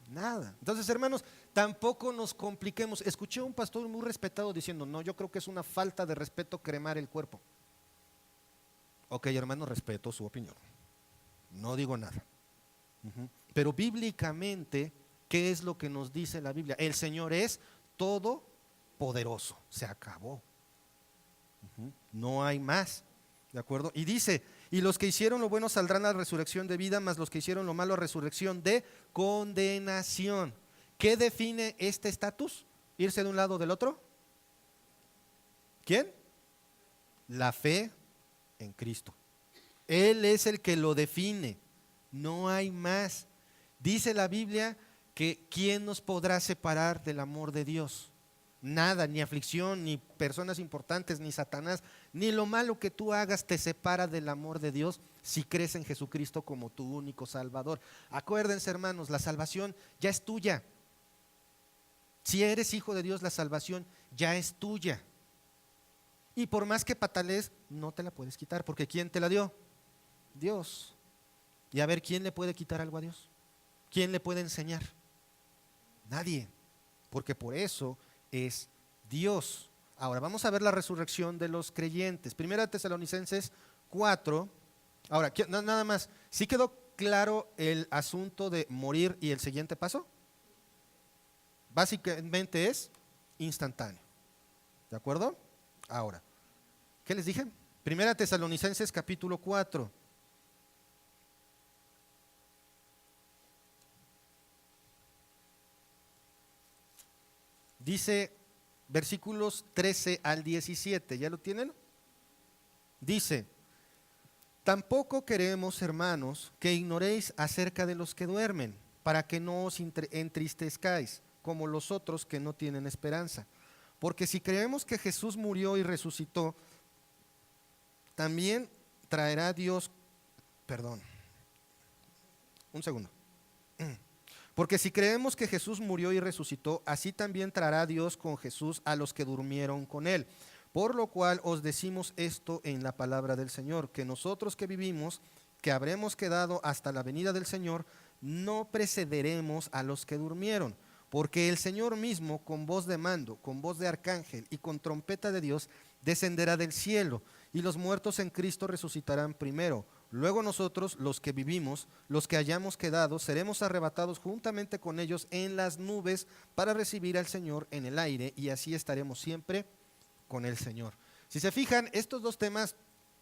nada. Entonces, hermanos, tampoco nos compliquemos. Escuché a un pastor muy respetado diciendo, no, yo creo que es una falta de respeto cremar el cuerpo. Ok, hermano, respeto su opinión. No digo nada. Pero bíblicamente, ¿qué es lo que nos dice la Biblia? El Señor es todopoderoso. Se acabó. No hay más. ¿De acuerdo? Y dice, y los que hicieron lo bueno saldrán a la resurrección de vida, mas los que hicieron lo malo a resurrección de condenación. ¿Qué define este estatus? ¿Irse de un lado o del otro? ¿Quién? La fe en Cristo. Él es el que lo define, no hay más. Dice la Biblia que ¿quién nos podrá separar del amor de Dios? Nada, ni aflicción, ni personas importantes, ni Satanás, ni lo malo que tú hagas te separa del amor de Dios si crees en Jesucristo como tu único Salvador. Acuérdense, hermanos, la salvación ya es tuya. Si eres hijo de Dios, la salvación ya es tuya. Y por más que patalees, no te la puedes quitar, porque ¿quién te la dio? Dios. Y a ver, ¿quién le puede quitar algo a Dios? ¿Quién le puede enseñar? Nadie, porque por eso es Dios. Ahora vamos a ver la resurrección de los creyentes. Primera Tesalonicenses 4. Ahora, nada más, ¿sí quedó claro el asunto de morir y el siguiente paso? Básicamente es instantáneo. ¿De acuerdo? Ahora, ¿qué les dije? Primera Tesalonicenses capítulo 4. Dice versículos 13 al 17, ¿ya lo tienen? Dice, tampoco queremos, hermanos, que ignoréis acerca de los que duermen, para que no os entristezcáis, como los otros que no tienen esperanza. Porque si creemos que Jesús murió y resucitó, también traerá Dios, perdón, un segundo. Porque si creemos que Jesús murió y resucitó, así también traerá Dios con Jesús a los que durmieron con él. Por lo cual os decimos esto en la palabra del Señor, que nosotros que vivimos, que habremos quedado hasta la venida del Señor, no precederemos a los que durmieron. Porque el Señor mismo, con voz de mando, con voz de arcángel y con trompeta de Dios, descenderá del cielo, y los muertos en Cristo resucitarán primero. Luego nosotros, los que vivimos, los que hayamos quedado, seremos arrebatados juntamente con ellos en las nubes para recibir al Señor en el aire, y así estaremos siempre con el Señor. Si se fijan, estos dos temas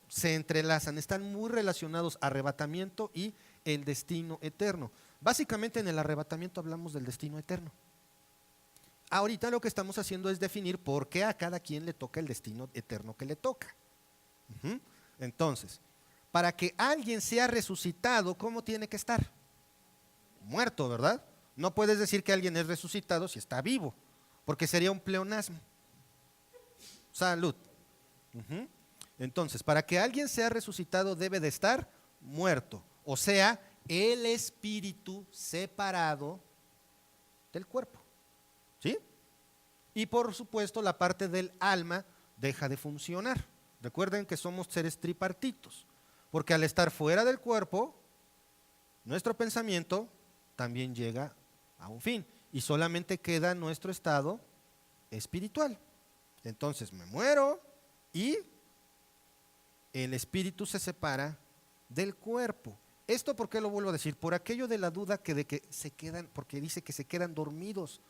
se entrelazan, están muy relacionados, arrebatamiento y el destino eterno. Básicamente en el arrebatamiento hablamos del destino eterno. Ahorita lo que estamos haciendo es definir por qué a cada quien le toca el destino eterno que le toca. Entonces, para que alguien sea resucitado, ¿cómo tiene que estar? Muerto, ¿verdad? No puedes decir que alguien es resucitado si está vivo, porque sería un pleonasmo. Salud. Entonces, para que alguien sea resucitado debe de estar muerto, o sea, el espíritu separado del cuerpo. ¿Sí? Y por supuesto la parte del alma deja de funcionar. Recuerden que somos seres tripartitos, porque al estar fuera del cuerpo, nuestro pensamiento también llega a un fin y solamente queda nuestro estado espiritual. Entonces me muero y el espíritu se separa del cuerpo. ¿Esto por qué lo vuelvo a decir? Por aquello de la duda que de que se quedan, porque dice que se quedan dormidos.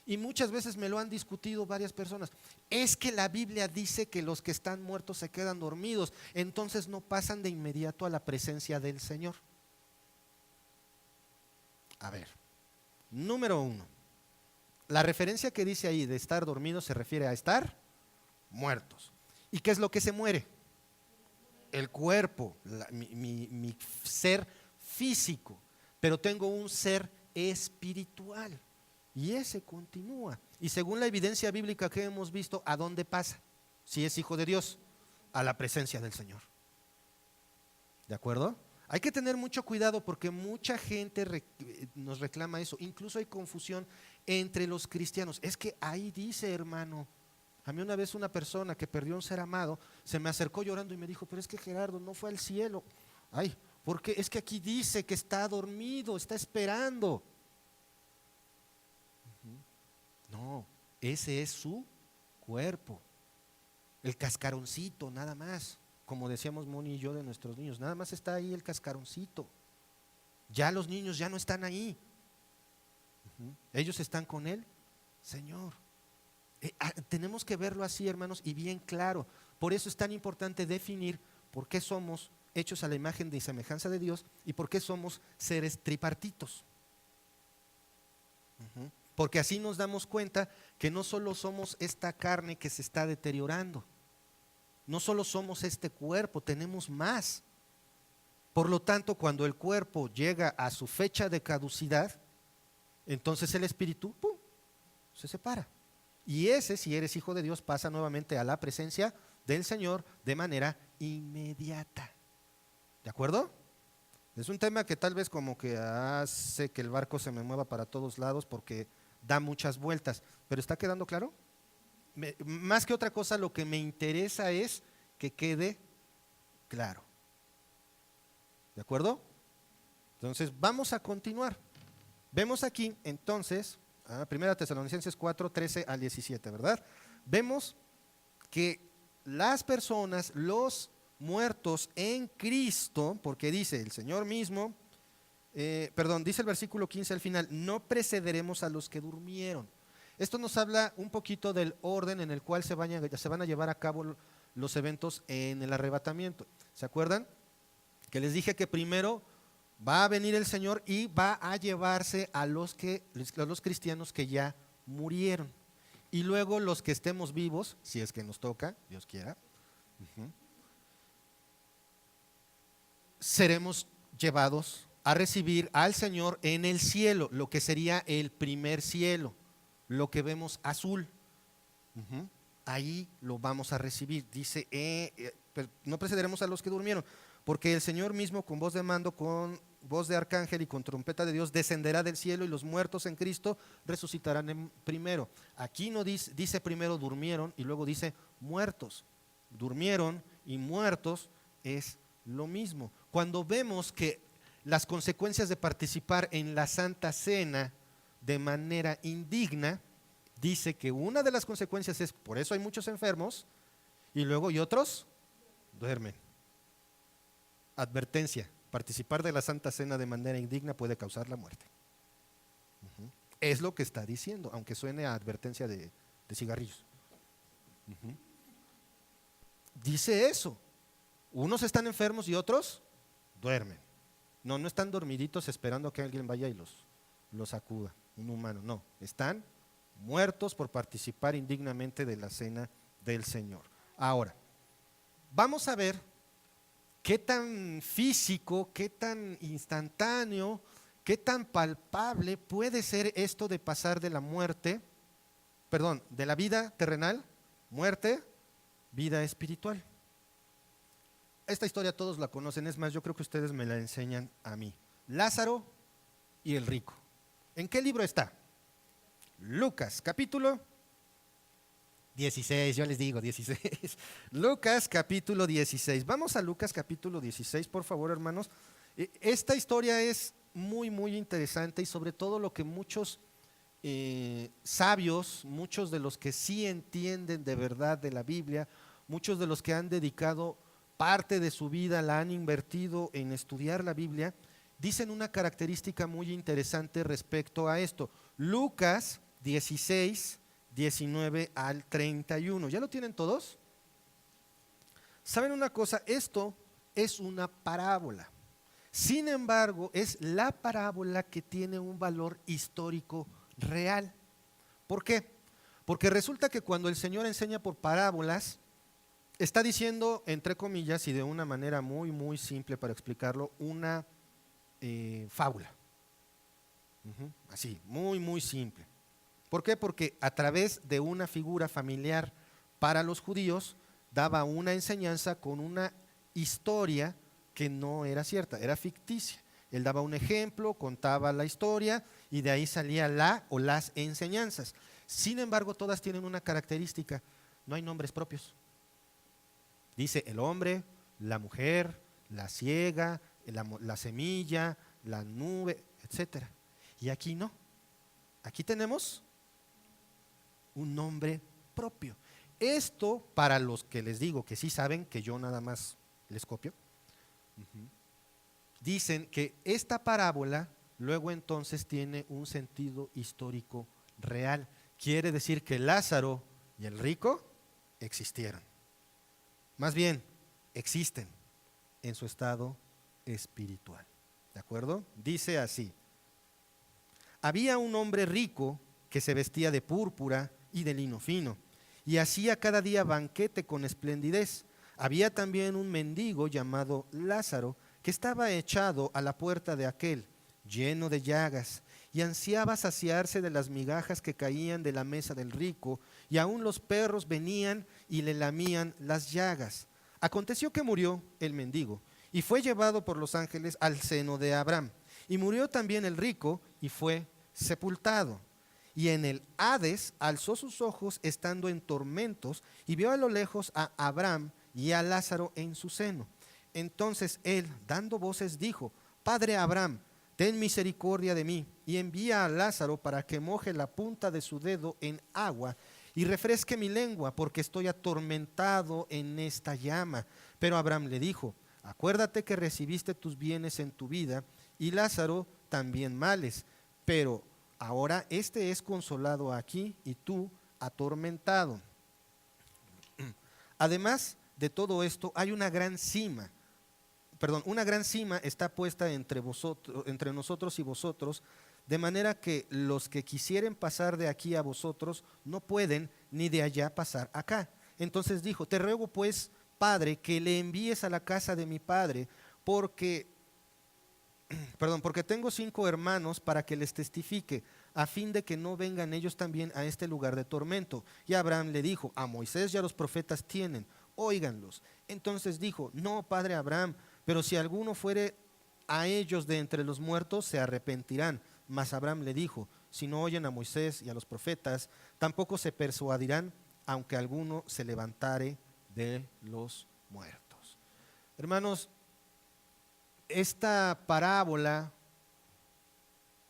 Y muchas veces me lo han discutido varias personas. Es que la Biblia dice que los que están muertos se quedan dormidos, entonces no pasan de inmediato a la presencia del Señor. A ver, número 1. La referencia que dice ahí de estar dormidos se refiere a estar muertos. ¿Y qué es lo que se muere? El cuerpo, mi ser físico, pero tengo un ser espiritual. Y ese continúa. Y según la evidencia bíblica que hemos visto, ¿a dónde pasa? Si es hijo de Dios, a la presencia del Señor. ¿De acuerdo? Hay que tener mucho cuidado porque mucha gente nos reclama eso. Incluso hay confusión entre los cristianos. Es que ahí dice, hermano. A mí una vez una persona que perdió un ser amado se me acercó llorando y me dijo, pero es que Gerardo no fue al cielo. Ay, porque es que aquí dice que está dormido, está esperando. No, ese es su cuerpo. El cascaroncito, nada más. Como decíamos Moni y yo de nuestros niños, nada más está ahí el cascaroncito. Ya los niños ya no están ahí. Ellos están con el Señor. Tenemos que verlo así, hermanos, y bien claro. Por eso es tan importante definir por qué somos hechos a la imagen y semejanza de Dios y por qué somos seres tripartitos. Porque así nos damos cuenta que no solo somos esta carne que se está deteriorando, no solo somos este cuerpo, tenemos más. Por lo tanto, cuando el cuerpo llega a su fecha de caducidad, entonces el espíritu, ¡pum!, se separa. Y ese, si eres hijo de Dios, pasa nuevamente a la presencia del Señor de manera inmediata. ¿De acuerdo? Es un tema que tal vez como que hace que el barco se me mueva para todos lados porque da muchas vueltas. ¿Pero está quedando claro? Más que otra cosa, lo que me interesa es que quede claro. ¿De acuerdo? Entonces, vamos a continuar. Vemos aquí, entonces, 1 Tesalonicenses 4, 13 al 17, ¿verdad? Vemos que las personas, los muertos en Cristo, porque dice el Señor mismo, dice el versículo 15 al final, no precederemos a los que durmieron. Esto nos habla un poquito del orden en el cual se van a llevar a cabo los eventos en el arrebatamiento. ¿Se acuerdan? Que les dije que primero va a venir el Señor y va a llevarse a los cristianos que ya murieron. Y luego los que estemos vivos, si es que nos toca, Dios quiera, seremos llevados a recibir al Señor en el cielo, lo que sería el primer cielo, lo que vemos azul. Ahí lo vamos a recibir. Dice, no precederemos a los que durmieron, porque el Señor mismo con voz de mando, con voz de arcángel y con trompeta de Dios descenderá del cielo y los muertos en Cristo resucitarán primero. Aquí no dice primero durmieron y luego dice muertos. Durmieron y muertos es lo mismo. Cuando vemos que las consecuencias de participar en la Santa Cena de manera indigna, dice que una de las consecuencias es, por eso hay muchos enfermos y luego y otros duermen. Advertencia, participar de la Santa Cena de manera indigna puede causar la muerte. Es lo que está diciendo, aunque suene a advertencia de cigarrillos. Dice eso. Unos están enfermos y otros duermen. No están dormiditos esperando a que alguien vaya y los sacuda, un humano. No, están muertos por participar indignamente de la cena del Señor. Ahora, vamos a ver qué tan físico, qué tan instantáneo, qué tan palpable puede ser esto de pasar de la muerte, de la vida terrenal, muerte, vida espiritual. Esta historia todos la conocen, es más, yo creo que ustedes me la enseñan a mí. Lázaro y el rico. ¿En qué libro está? Lucas, capítulo 16, yo les digo 16. Lucas capítulo 16. Vamos a Lucas capítulo 16, por favor, hermanos. Esta historia es muy, muy interesante y sobre todo lo que muchos sabios, muchos de los que sí entienden de verdad de la Biblia, muchos de los que han dedicado parte de su vida, la han invertido en estudiar la Biblia, dicen una característica muy interesante respecto a esto. Lucas 16, 19 al 31. ¿Ya lo tienen todos? ¿Saben una cosa? Esto es una parábola. Sin embargo, es la parábola que tiene un valor histórico real. ¿Por qué? Porque resulta que cuando el Señor enseña por parábolas, está diciendo, entre comillas, y de una manera muy, muy simple para explicarlo, una fábula. Así, muy, muy simple. ¿Por qué? Porque a través de una figura familiar para los judíos daba una enseñanza con una historia que no era cierta, era ficticia. Él daba un ejemplo, contaba la historia y de ahí salía la o las enseñanzas. Sin embargo, todas tienen una característica, no hay nombres propios. Dice el hombre, la mujer, la ciega, la semilla, la nube, etcétera. Y aquí no. Aquí tenemos un nombre propio. Esto, para los que les digo que sí saben, que yo nada más les copio, dicen que esta parábola luego entonces tiene un sentido histórico real. Quiere decir que Lázaro y el rico existieron. Más bien, existen en su estado espiritual. ¿De acuerdo? Dice así: había un hombre rico que se vestía de púrpura y de lino fino, y hacía cada día banquete con esplendidez. Había también un mendigo llamado Lázaro, que estaba echado a la puerta de aquel, lleno de llagas, y ansiaba saciarse de las migajas que caían de la mesa del rico, y aun los perros venían y le lamían las llagas. Aconteció que murió el mendigo, y fue llevado por los ángeles al seno de Abraham. Y murió también el rico, y fue sepultado. Y en el Hades alzó sus ojos estando en tormentos, y vio a lo lejos a Abraham y a Lázaro en su seno. Entonces él, dando voces, dijo: Padre Abraham, ten misericordia de mí, y envía a Lázaro para que moje la punta de su dedo en agua y refresque mi lengua, porque estoy atormentado en esta llama. Pero Abraham le dijo: acuérdate que recibiste tus bienes en tu vida, y Lázaro también males, pero ahora este es consolado aquí y tú atormentado. Además de todo esto, hay una gran cima. Una gran cima está puesta entre nosotros y vosotros, de manera que los que quisieren pasar de aquí a vosotros no pueden, ni de allá pasar acá. Entonces dijo: te ruego pues, Padre, que le envíes a la casa de mi padre, porque tengo 5 hermanos, para que les testifique, a fin de que no vengan ellos también a este lugar de tormento. Y Abraham le dijo: a Moisés y a los profetas tienen, óiganlos. Entonces dijo: no, padre Abraham, pero si alguno fuere a ellos de entre los muertos, se arrepentirán. Mas Abraham le dijo: si no oyen a Moisés y a los profetas, tampoco se persuadirán, aunque alguno se levantare de los muertos. Hermanos, esta parábola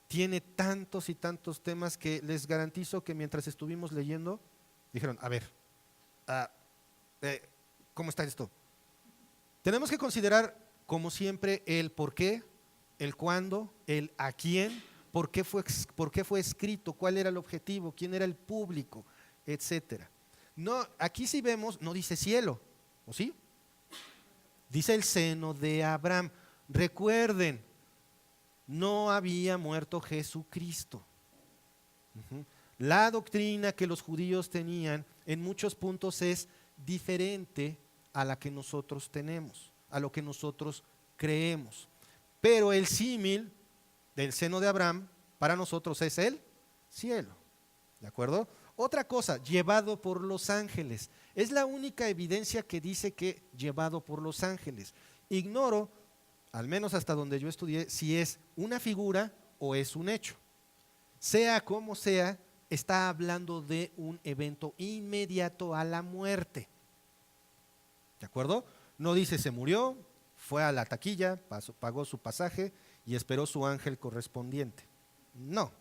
tiene tantos y tantos temas que les garantizo que mientras estuvimos leyendo, dijeron: a ver, ¿cómo está esto? Tenemos que considerar, como siempre, el por qué, el cuándo, el a quién, por qué fue escrito, cuál era el objetivo, quién era el público, etcétera. No, aquí sí vemos, no dice cielo, ¿o sí? Dice el seno de Abraham. Recuerden, no había muerto Jesucristo. La doctrina que los judíos tenían en muchos puntos es diferente a la que nosotros tenemos, a lo que nosotros creemos. Pero el símil del seno de Abraham para nosotros es el cielo. ¿De acuerdo? Otra cosa, llevado por los ángeles. Es la única evidencia que dice que llevado por los ángeles. Ignoro, al menos hasta donde yo estudié, si es una figura o es un hecho. Sea como sea, está hablando de un evento inmediato a la muerte. ¿De acuerdo? No dice se murió, fue a la taquilla, pagó su pasaje y esperó su ángel correspondiente. No,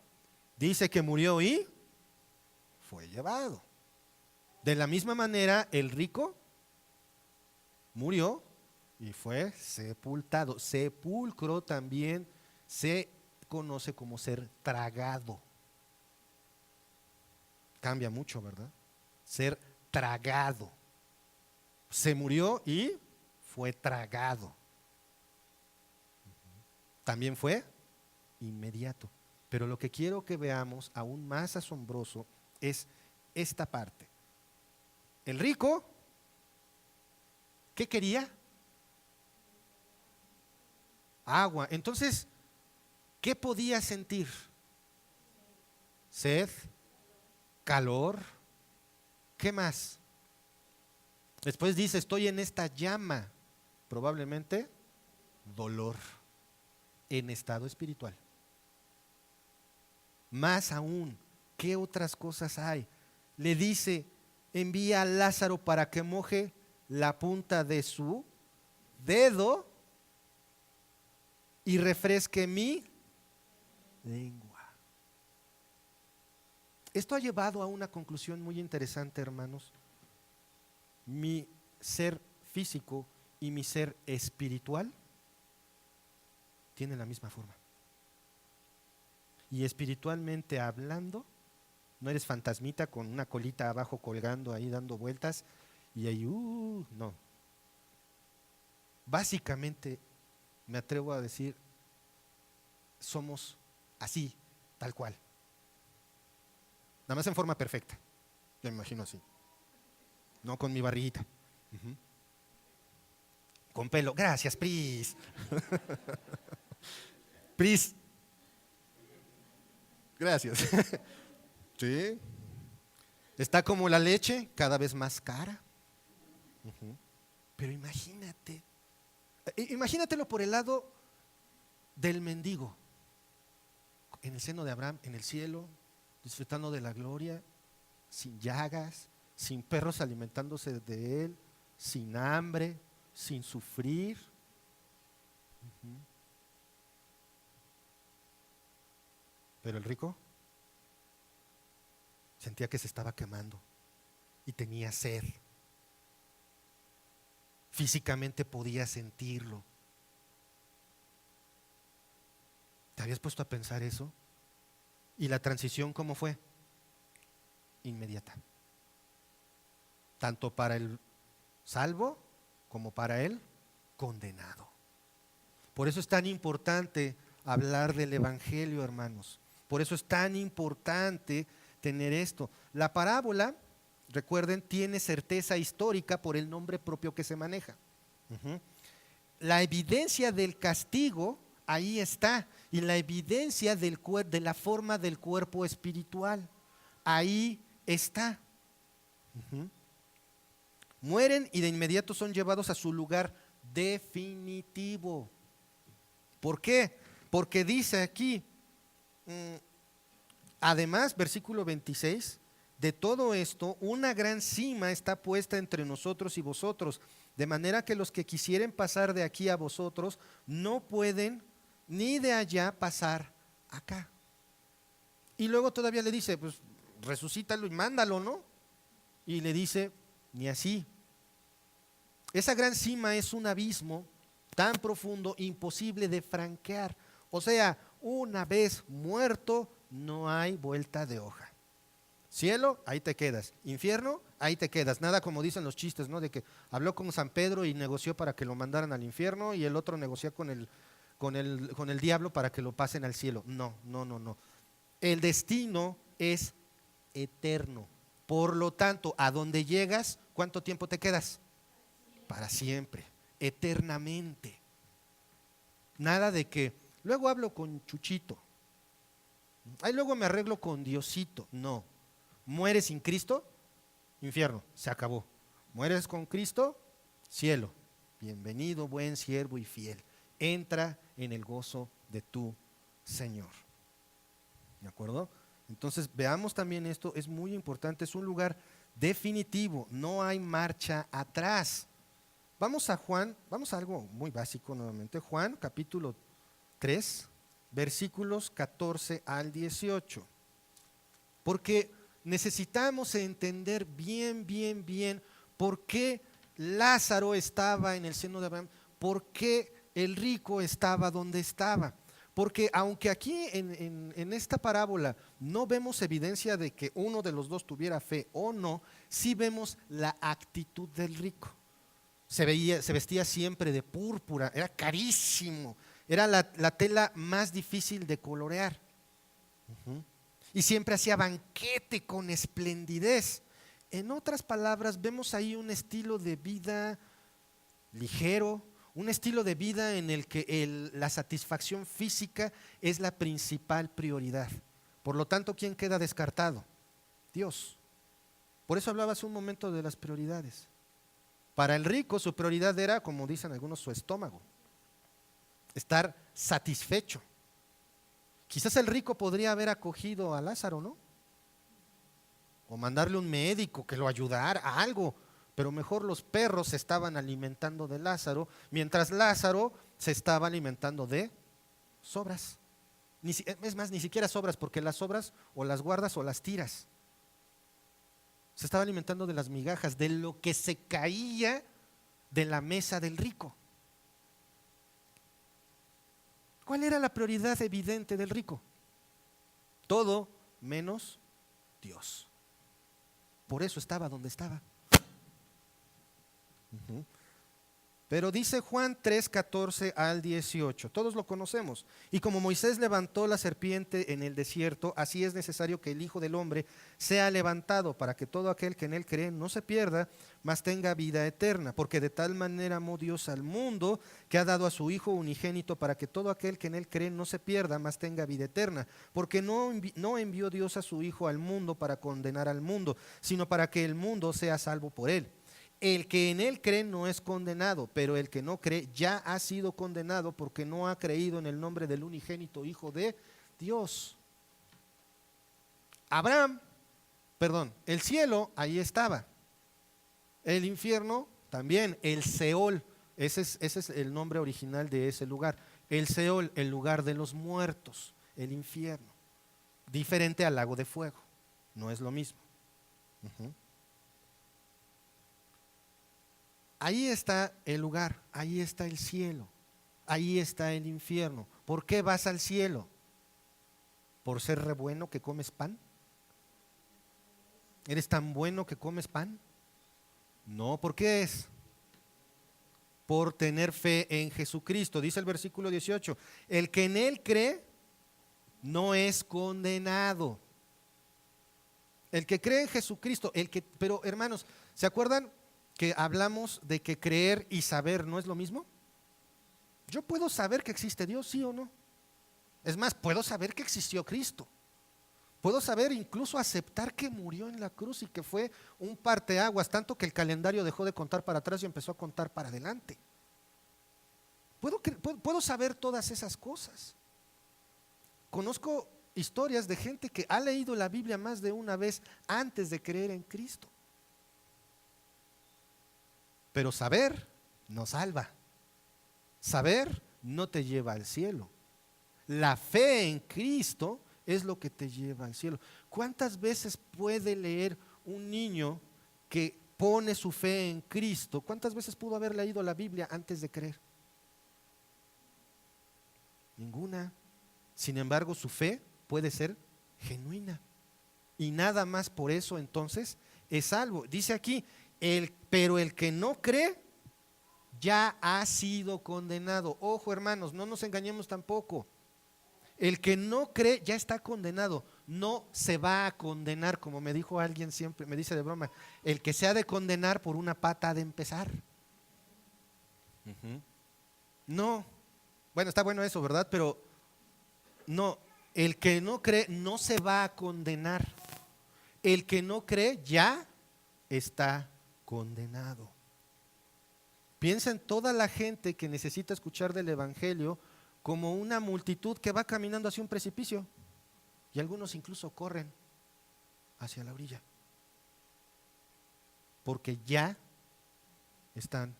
dice que murió y fue llevado. De la misma manera, el rico murió y fue sepultado. Sepulcro también se conoce como ser tragado. Cambia mucho, ¿verdad? Ser tragado. Se murió y fue tragado. También fue inmediato. Pero lo que quiero que veamos, aún más asombroso, es esta parte. El rico, ¿qué quería? Agua. Entonces, ¿qué podía sentir? Sed, calor, ¿qué más? Después dice: estoy en esta llama. Probablemente dolor en estado espiritual. Más aún, ¿qué otras cosas hay? Le dice: envía a Lázaro para que moje la punta de su dedo y refresque mi lengua. Esto ha llevado a una conclusión muy interesante, hermanos. Mi ser físico y mi ser espiritual tienen la misma forma. Y espiritualmente hablando, no eres fantasmita con una colita abajo colgando ahí dando vueltas y ahí, no. Básicamente, me atrevo a decir, somos así, tal cual. nada más en forma perfecta. Yo me imagino así. No con mi barriguita. Ujú. Con pelo. Gracias, Pris. Pris. Gracias. Sí. Está como la leche, cada vez más cara. Ujú. Pero imagínatelo por el lado del mendigo, en el seno de Abraham, en el cielo, disfrutando de la gloria, sin llagas, sin perros alimentándose de él, sin hambre, sin sufrir. Ujú. Pero el rico sentía que se estaba quemando y tenía sed. Físicamente podía sentirlo. ¿Te habías puesto a pensar eso? ¿Y la transición cómo fue? Inmediata. Tanto para el salvo como para el condenado. Por eso es tan importante hablar del Evangelio, hermanos. Por eso es tan importante tener esto. La parábola, recuerden, tiene certeza histórica por el nombre propio que se maneja. Uh-huh. La evidencia del castigo ahí está, y la evidencia de la forma del cuerpo espiritual ahí está. Uh-huh. Mueren y de inmediato son llevados a su lugar definitivo. ¿Por qué? Porque dice aquí, además, versículo 26, de todo esto, una gran cima está puesta entre nosotros y vosotros, de manera que los que quisieren pasar de aquí a vosotros no pueden ni de allá pasar acá. Y luego todavía le dice, pues resucítalo y mándalo, ¿no? Y le dice, ni así. Esa gran cima es un abismo tan profundo, imposible de franquear. O sea, una vez muerto, no hay vuelta de hoja. Cielo, ahí te quedas. Infierno, ahí te quedas. Nada como dicen los chistes, ¿no? De que habló con San Pedro y negoció para que lo mandaran al infierno y el otro negoció con el diablo para que lo pasen al cielo. No, no, no, no. El destino es eterno. Por lo tanto, a donde llegas, ¿cuánto tiempo te quedas? Para siempre, eternamente. Nada de que luego hablo con Chuchito, ahí luego me arreglo con Diosito. No, mueres sin Cristo, infierno, se acabó. Mueres con Cristo, cielo. Bienvenido, buen siervo y fiel. Entra en el gozo de tu Señor. ¿De acuerdo? Entonces veamos también esto, es muy importante, es un lugar definitivo, no hay marcha atrás. Vamos a Juan, vamos a algo muy básico nuevamente. Juan capítulo 3, versículos 14 al 18. Porque necesitamos entender bien por qué Lázaro estaba en el seno de Abraham, por qué el rico estaba donde estaba. Porque aunque aquí en esta parábola no vemos evidencia de que uno de los dos tuviera fe o no, sí vemos la actitud del rico. Se vestía siempre de púrpura, era carísimo, era la tela más difícil de colorear. Uh-huh. Y siempre hacía banquete con esplendidez. En otras palabras, vemos ahí un estilo de vida ligero, un estilo de vida en el que la satisfacción física es la principal prioridad. Por lo tanto, ¿quién queda descartado? Dios. Por eso hablaba hace un momento de las prioridades. Para el rico su prioridad era, como dicen algunos, su estómago, estar satisfecho. Quizás el rico podría haber acogido a Lázaro, ¿no? O mandarle un médico que lo ayudara a algo, pero mejor los perros se estaban alimentando de Lázaro, mientras Lázaro se estaba alimentando de sobras. Es más, ni siquiera sobras, porque las sobras o las guardas o las tiras. Se estaba alimentando de las migajas, de lo que se caía de la mesa del rico. ¿Cuál era la prioridad evidente del rico? Todo menos Dios. Por eso estaba donde estaba. Uh-huh. Pero dice Juan 3, 14 al 18, todos lo conocemos. Y como Moisés levantó la serpiente en el desierto, así es necesario que el Hijo del Hombre sea levantado para que todo aquel que en él cree no se pierda, mas tenga vida eterna. Porque de tal manera amó Dios al mundo que ha dado a su Hijo unigénito para que todo aquel que en él cree no se pierda, mas tenga vida eterna. Porque no envió Dios a su Hijo al mundo para condenar al mundo, sino para que el mundo sea salvo por él. El que en él cree no es condenado, pero el que no cree ya ha sido condenado porque no ha creído en el nombre del unigénito Hijo de Dios. El cielo ahí estaba. El infierno también, el Seol, ese es el nombre original de ese lugar. El Seol, el lugar de los muertos, el infierno. Diferente al lago de fuego, no es lo mismo. Ahí está el lugar, ahí está el cielo, ahí está el infierno. ¿Por qué vas al cielo? ¿Por ser re bueno que comes pan? ¿Eres tan bueno que comes pan? No, ¿por qué es? Por tener fe en Jesucristo. Dice el versículo 18, el que en él cree no es condenado. El que cree en Jesucristo, pero hermanos, ¿se acuerdan que hablamos de que creer y saber no es lo mismo? Yo puedo saber que existe Dios, sí o no. Es más, puedo saber que existió Cristo. Puedo saber, incluso aceptar que murió en la cruz y que fue un parteaguas, tanto que el calendario dejó de contar para atrás y empezó a contar para adelante. Puedo saber todas esas cosas. Conozco historias de gente que ha leído la Biblia más de una vez antes de creer en Cristo. Pero saber no salva. Saber no te lleva al cielo. La fe en Cristo es lo que te lleva al cielo. ¿Cuántas veces puede leer un niño que pone su fe en Cristo? ¿Cuántas veces pudo haber leído la Biblia antes de creer? Ninguna. Sin embargo, su fe puede ser genuina. Y nada más por eso entonces es salvo. Dice aquí, pero el que no cree ya ha sido condenado. Ojo, hermanos, no nos engañemos tampoco. El que no cree ya está condenado, no se va a condenar, como me dijo alguien siempre, me dice de broma, el que se ha de condenar por una pata ha de empezar. No, bueno, está bueno eso, ¿verdad? Pero no, el que no cree no se va a condenar. El que no cree ya está condenado. Piensa en toda la gente que necesita escuchar del Evangelio como una multitud que va caminando hacia un precipicio y algunos incluso corren hacia la orilla porque ya están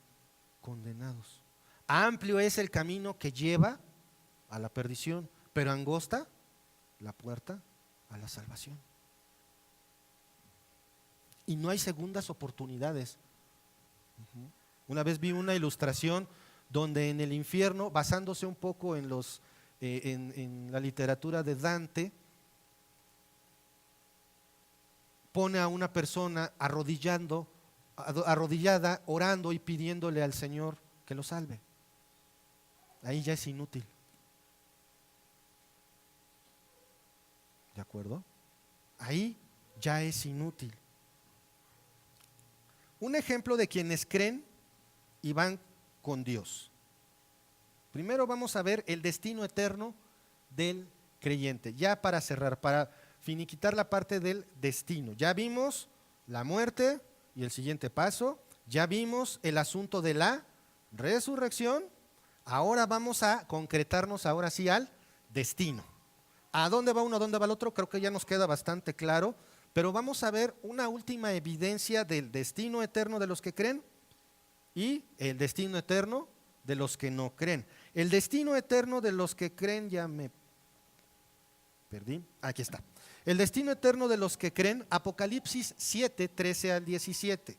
condenados. Amplio es el camino que lleva a la perdición, pero angosta la puerta a la salvación. Y no hay segundas oportunidades. Una vez vi una ilustración donde en el infierno, basándose un poco en la literatura de Dante, pone a una persona arrodillada, orando y pidiéndole al Señor que lo salve. Ahí ya es inútil. ¿De acuerdo? Ahí ya es inútil. Un ejemplo de quienes creen y van con Dios. Primero vamos a ver el destino eterno del creyente. Ya para cerrar, para finiquitar la parte del destino. Ya vimos la muerte y el siguiente paso. Ya vimos el asunto de la resurrección. Ahora vamos a concretarnos ahora sí al destino. ¿A dónde va uno, a dónde va el otro? Creo que ya nos queda bastante claro. Pero vamos a ver una última evidencia del destino eterno de los que creen y el destino eterno de los que no creen. El destino eterno de los que creen, ya me perdí, aquí está. El destino eterno de los que creen, Apocalipsis 7, 13 al 17.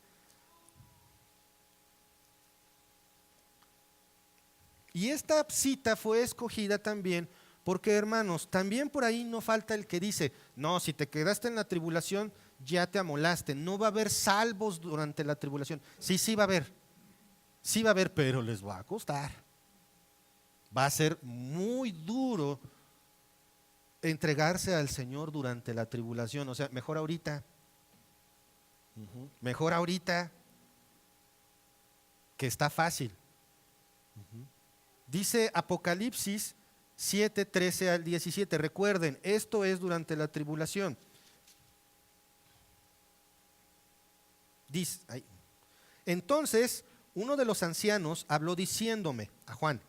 Y esta cita fue escogida también porque, hermanos, también por ahí no falta el que dice, no, si te quedaste en la tribulación, ya te amolaste, no va a haber salvos durante la tribulación. Sí, sí va a haber. Sí va a haber, pero les va a costar. Va a ser muy duro entregarse al Señor durante la tribulación. O sea, mejor ahorita. Mejor ahorita que está fácil. Dice Apocalipsis 7, 13 al 17. Recuerden, esto es durante la tribulación. Dice, entonces uno de los ancianos habló diciéndome a Juan: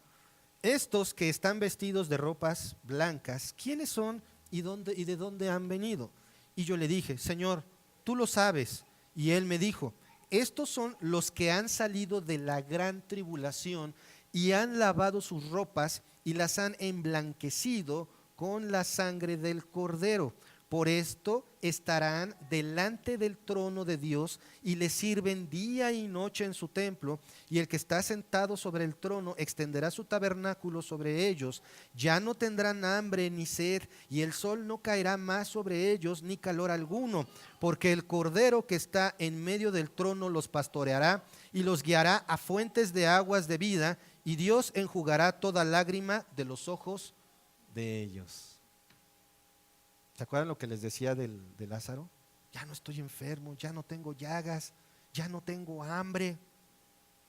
estos que están vestidos de ropas blancas, ¿quiénes son y de dónde han venido? Y yo le dije: Señor, tú lo sabes. Y él me dijo: estos son los que han salido de la gran tribulación y han lavado sus ropas y las han emblanquecido con la sangre del Cordero. Por esto estarán delante del trono de Dios y le sirven día y noche en su templo, y el que está sentado sobre el trono extenderá su tabernáculo sobre ellos. Ya no tendrán hambre ni sed, y el sol no caerá más sobre ellos, ni calor alguno, porque el Cordero que está en medio del trono los pastoreará y los guiará a fuentes de aguas de vida, y Dios enjugará toda lágrima de los ojos de ellos. ¿Se acuerdan lo que les decía de Lázaro? Ya no estoy enfermo, ya no tengo llagas, ya no tengo hambre.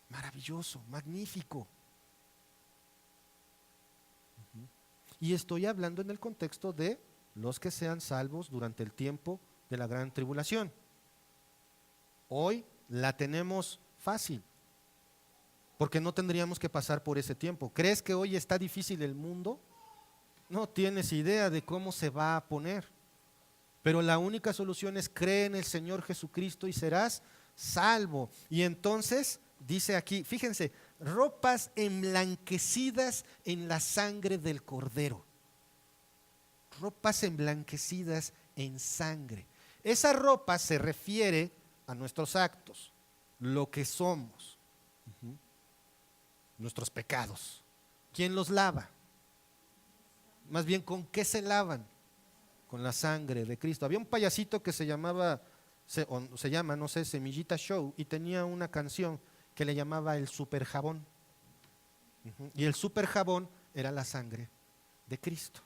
Maravilloso, magnífico. Y estoy hablando en el contexto de los que sean salvos durante el tiempo de la gran tribulación. Hoy la tenemos fácil, porque no tendríamos que pasar por ese tiempo. ¿Crees que hoy está difícil el mundo? No tienes idea de cómo se va a poner, pero la única solución es: cree en el Señor Jesucristo y serás salvo. Y entonces dice aquí, fíjense, ropas emblanquecidas en la sangre del Cordero. Ropas emblanquecidas en sangre. Esa ropa se refiere a nuestros actos, lo que somos, nuestros pecados. ¿Quién los lava? Más bien, ¿con qué se lavan? Con la sangre de Cristo. Había un payasito que se llama, no sé, Semillita Show, y tenía una canción que le llamaba el super jabón. Y el super jabón era la sangre de Cristo.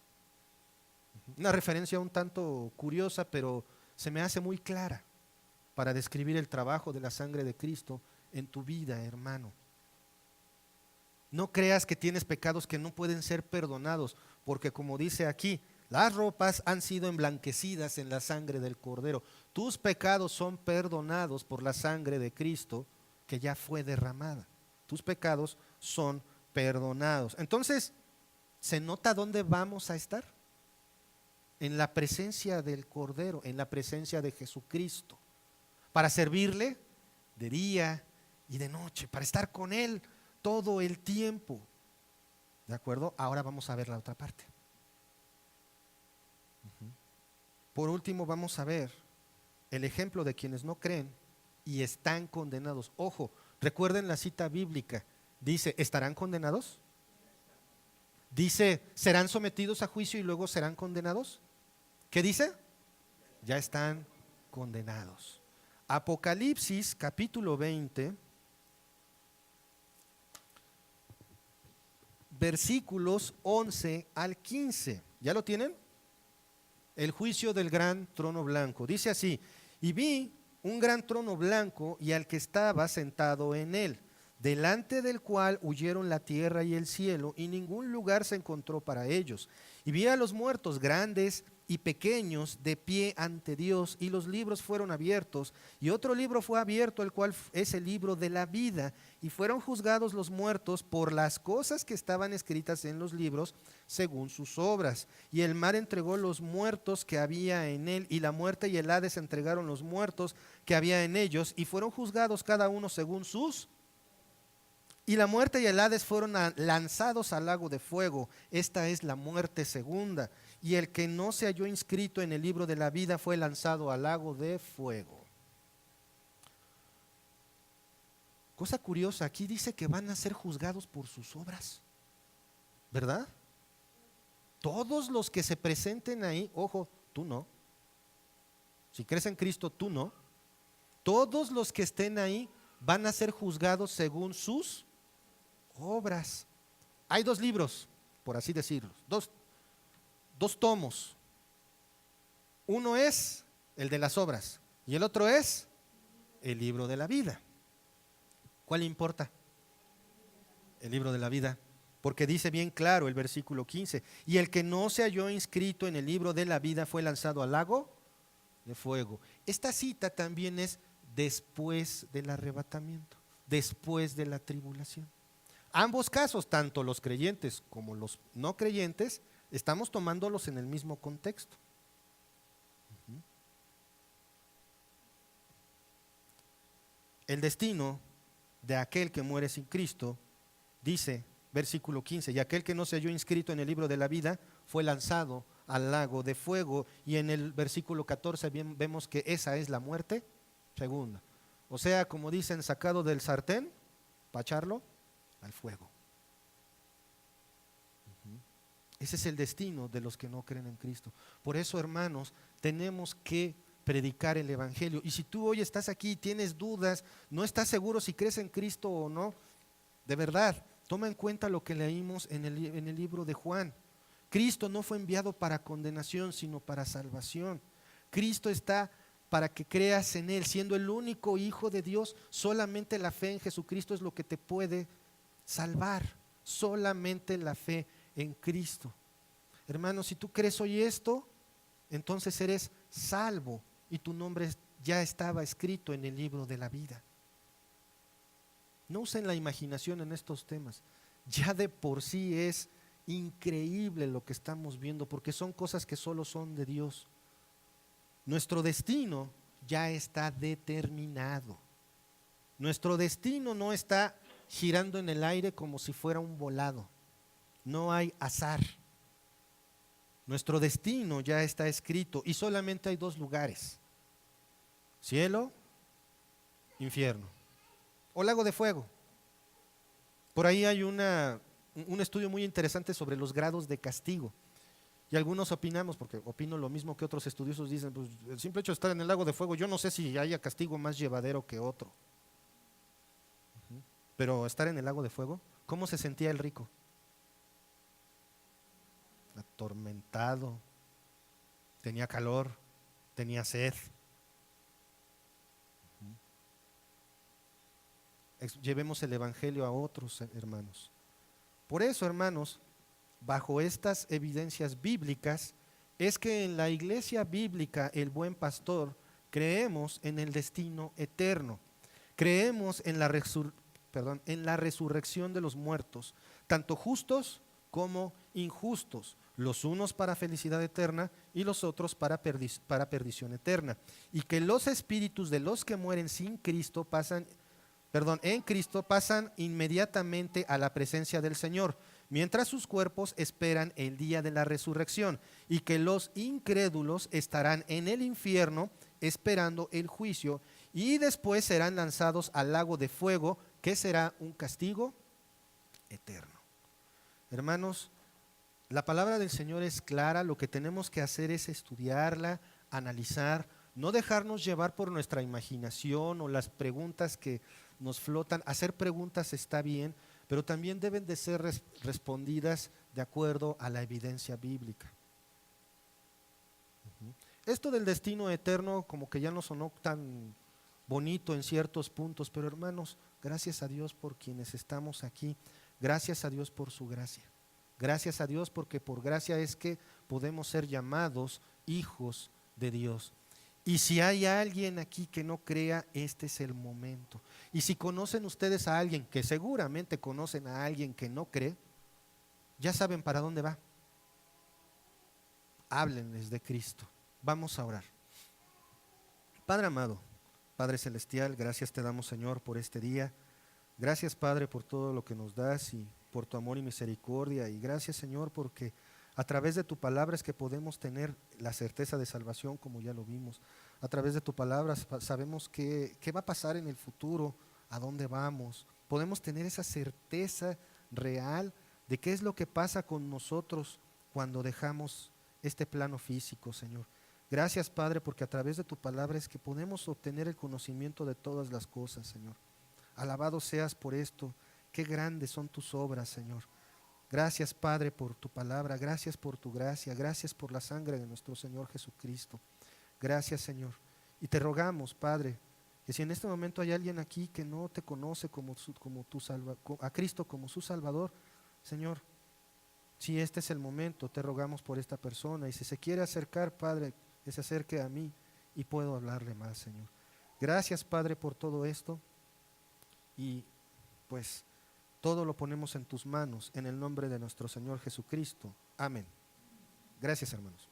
Una referencia un tanto curiosa, pero se me hace muy clara para describir el trabajo de la sangre de Cristo en tu vida, hermano. No creas que tienes pecados que no pueden ser perdonados, porque como dice aquí, las ropas han sido emblanquecidas en la sangre del Cordero. Tus pecados son perdonados por la sangre de Cristo que ya fue derramada. Tus pecados son perdonados. Entonces, ¿se nota dónde vamos a estar? En la presencia del Cordero, en la presencia de Jesucristo, para servirle de día y de noche, para estar con Él todo el tiempo. ¿De acuerdo? Ahora vamos a ver la otra parte. Por último, vamos a ver el ejemplo de quienes no creen y están condenados. Ojo, recuerden la cita bíblica. Dice, ¿estarán condenados? Dice, ¿serán sometidos a juicio y luego serán condenados? ¿Qué dice? Ya están condenados. Apocalipsis capítulo 20, versículos 11 al 15. ¿Ya lo tienen? El juicio del gran trono blanco. Dice así: y vi un gran trono blanco y al que estaba sentado en él, delante del cual huyeron la tierra y el cielo, y ningún lugar se encontró para ellos. Y vi a los muertos, grandes y pequeños, de pie ante Dios, y los libros fueron abiertos, y otro libro fue abierto, el cual es el libro de la vida, y fueron juzgados los muertos por las cosas que estaban escritas en los libros según sus obras. Y el mar entregó los muertos que había en él, y la muerte y el Hades entregaron los muertos que había en ellos, y fueron juzgados cada uno según sus. Y la muerte y el Hades fueron lanzados al lago de fuego. Esta es la muerte segunda. Y el que no se halló inscrito en el libro de la vida fue lanzado al lago de fuego. Cosa curiosa, aquí dice que van a ser juzgados por sus obras, ¿verdad? Todos los que se presenten ahí, ojo, tú no. Si crees en Cristo, tú no. Todos los que estén ahí van a ser juzgados según sus obras. Hay dos libros, por así decirlo, dos tomos. Uno es el de las obras y el otro es el libro de la vida. ¿Cuál importa? El libro de la vida, porque dice bien claro el versículo 15: y el que no se halló inscrito en el libro de la vida fue lanzado al lago de fuego. Esta cita también es después del arrebatamiento, después de la tribulación. Ambos casos, tanto los creyentes como los no creyentes, estamos tomándolos en el mismo contexto. El destino de aquel que muere sin Cristo, dice versículo 15, y aquel que no se halló inscrito en el libro de la vida fue lanzado al lago de fuego. Y en el versículo 14 bien, vemos que esa es la muerte segunda. O sea, como dicen, sacado del sartén para echarlo al fuego. Ese es el destino de los que no creen en Cristo. Por eso, hermanos, tenemos que predicar el evangelio. Y si tú hoy estás aquí y tienes dudas, no estás seguro si crees en Cristo o no, de verdad, toma en cuenta lo que leímos en el libro de Juan. Cristo no fue enviado para condenación, sino para salvación. Cristo está para que creas en Él, siendo el único Hijo de Dios. Solamente la fe en Jesucristo es lo que te puede salvar. Solamente la fe en Cristo. Hermano, si tú crees hoy esto, entonces eres salvo y tu nombre ya estaba escrito en el libro de la vida. No usen la imaginación en estos temas. Ya de por sí es increíble lo que estamos viendo, porque son cosas que solo son de Dios. Nuestro destino ya está determinado. Nuestro destino no está girando en el aire como si fuera un volado. No hay azar. Nuestro destino ya está escrito y solamente hay dos lugares: cielo, infierno o lago de fuego. Por ahí hay un estudio muy interesante sobre los grados de castigo. Y algunos opinamos, porque opino lo mismo que otros estudiosos dicen, pues el simple hecho de estar en el lago de fuego, yo no sé si haya castigo más llevadero que otro. Pero estar en el lago de fuego, ¿cómo se sentía el rico? Atormentado, tenía calor, tenía sed. Llevemos el evangelio a otros, hermanos. Por eso, hermanos, bajo estas evidencias bíblicas, es que en la iglesia bíblica, el buen pastor, creemos en el destino eterno. Creemos en la resurrección de los muertos, tanto justos como injustos, los unos para felicidad eterna y los otros para perdición eterna. Y que los espíritus de los que mueren sin Cristo en Cristo pasan inmediatamente a la presencia del Señor, mientras sus cuerpos esperan el día de la resurrección, y que los incrédulos estarán en el infierno esperando el juicio, y después serán lanzados al lago de fuego, que será un castigo eterno. Hermanos, la palabra del Señor es clara. Lo que tenemos que hacer es estudiarla, analizar, no dejarnos llevar por nuestra imaginación o las preguntas que nos flotan. Hacer preguntas está bien, pero también deben de ser respondidas de acuerdo a la evidencia bíblica. Esto del destino eterno como que ya no sonó tan bonito en ciertos puntos, pero hermanos, gracias a Dios por quienes estamos aquí, gracias a Dios por su gracia, gracias a Dios porque por gracia es que podemos ser llamados hijos de Dios. Y si hay alguien aquí que no crea, este es el momento. Y si conocen ustedes a alguien, que seguramente conocen a alguien que no cree, ya saben para dónde va. Háblenles de Cristo. Vamos a orar. Padre amado, Padre celestial, gracias te damos, Señor, por este día. Gracias, Padre, por todo lo que nos das y por tu amor y misericordia. Y gracias, Señor, porque a través de tu palabra es que podemos tener la certeza de salvación, como ya lo vimos. A través de tu palabra sabemos qué va a pasar en el futuro, a dónde vamos. Podemos tener esa certeza real de qué es lo que pasa con nosotros cuando dejamos este plano físico, Señor. Gracias, Padre, porque a través de tu palabra es que podemos obtener el conocimiento de todas las cosas, Señor. Alabado seas por esto. Qué grandes son tus obras, Señor. Gracias, Padre, por tu palabra. Gracias por tu gracia. Gracias por la sangre de nuestro Señor Jesucristo. Gracias, Señor. Y te rogamos, Padre, que si en este momento hay alguien aquí que no te conoce a Cristo como su Salvador, Señor, si este es el momento, te rogamos por esta persona. Y si se quiere acercar, Padre, que se acerque a mí y puedo hablarle más, Señor. Gracias, Padre, por todo esto. Y pues todo lo ponemos en tus manos, en el nombre de nuestro Señor Jesucristo. Amén. Gracias, hermanos.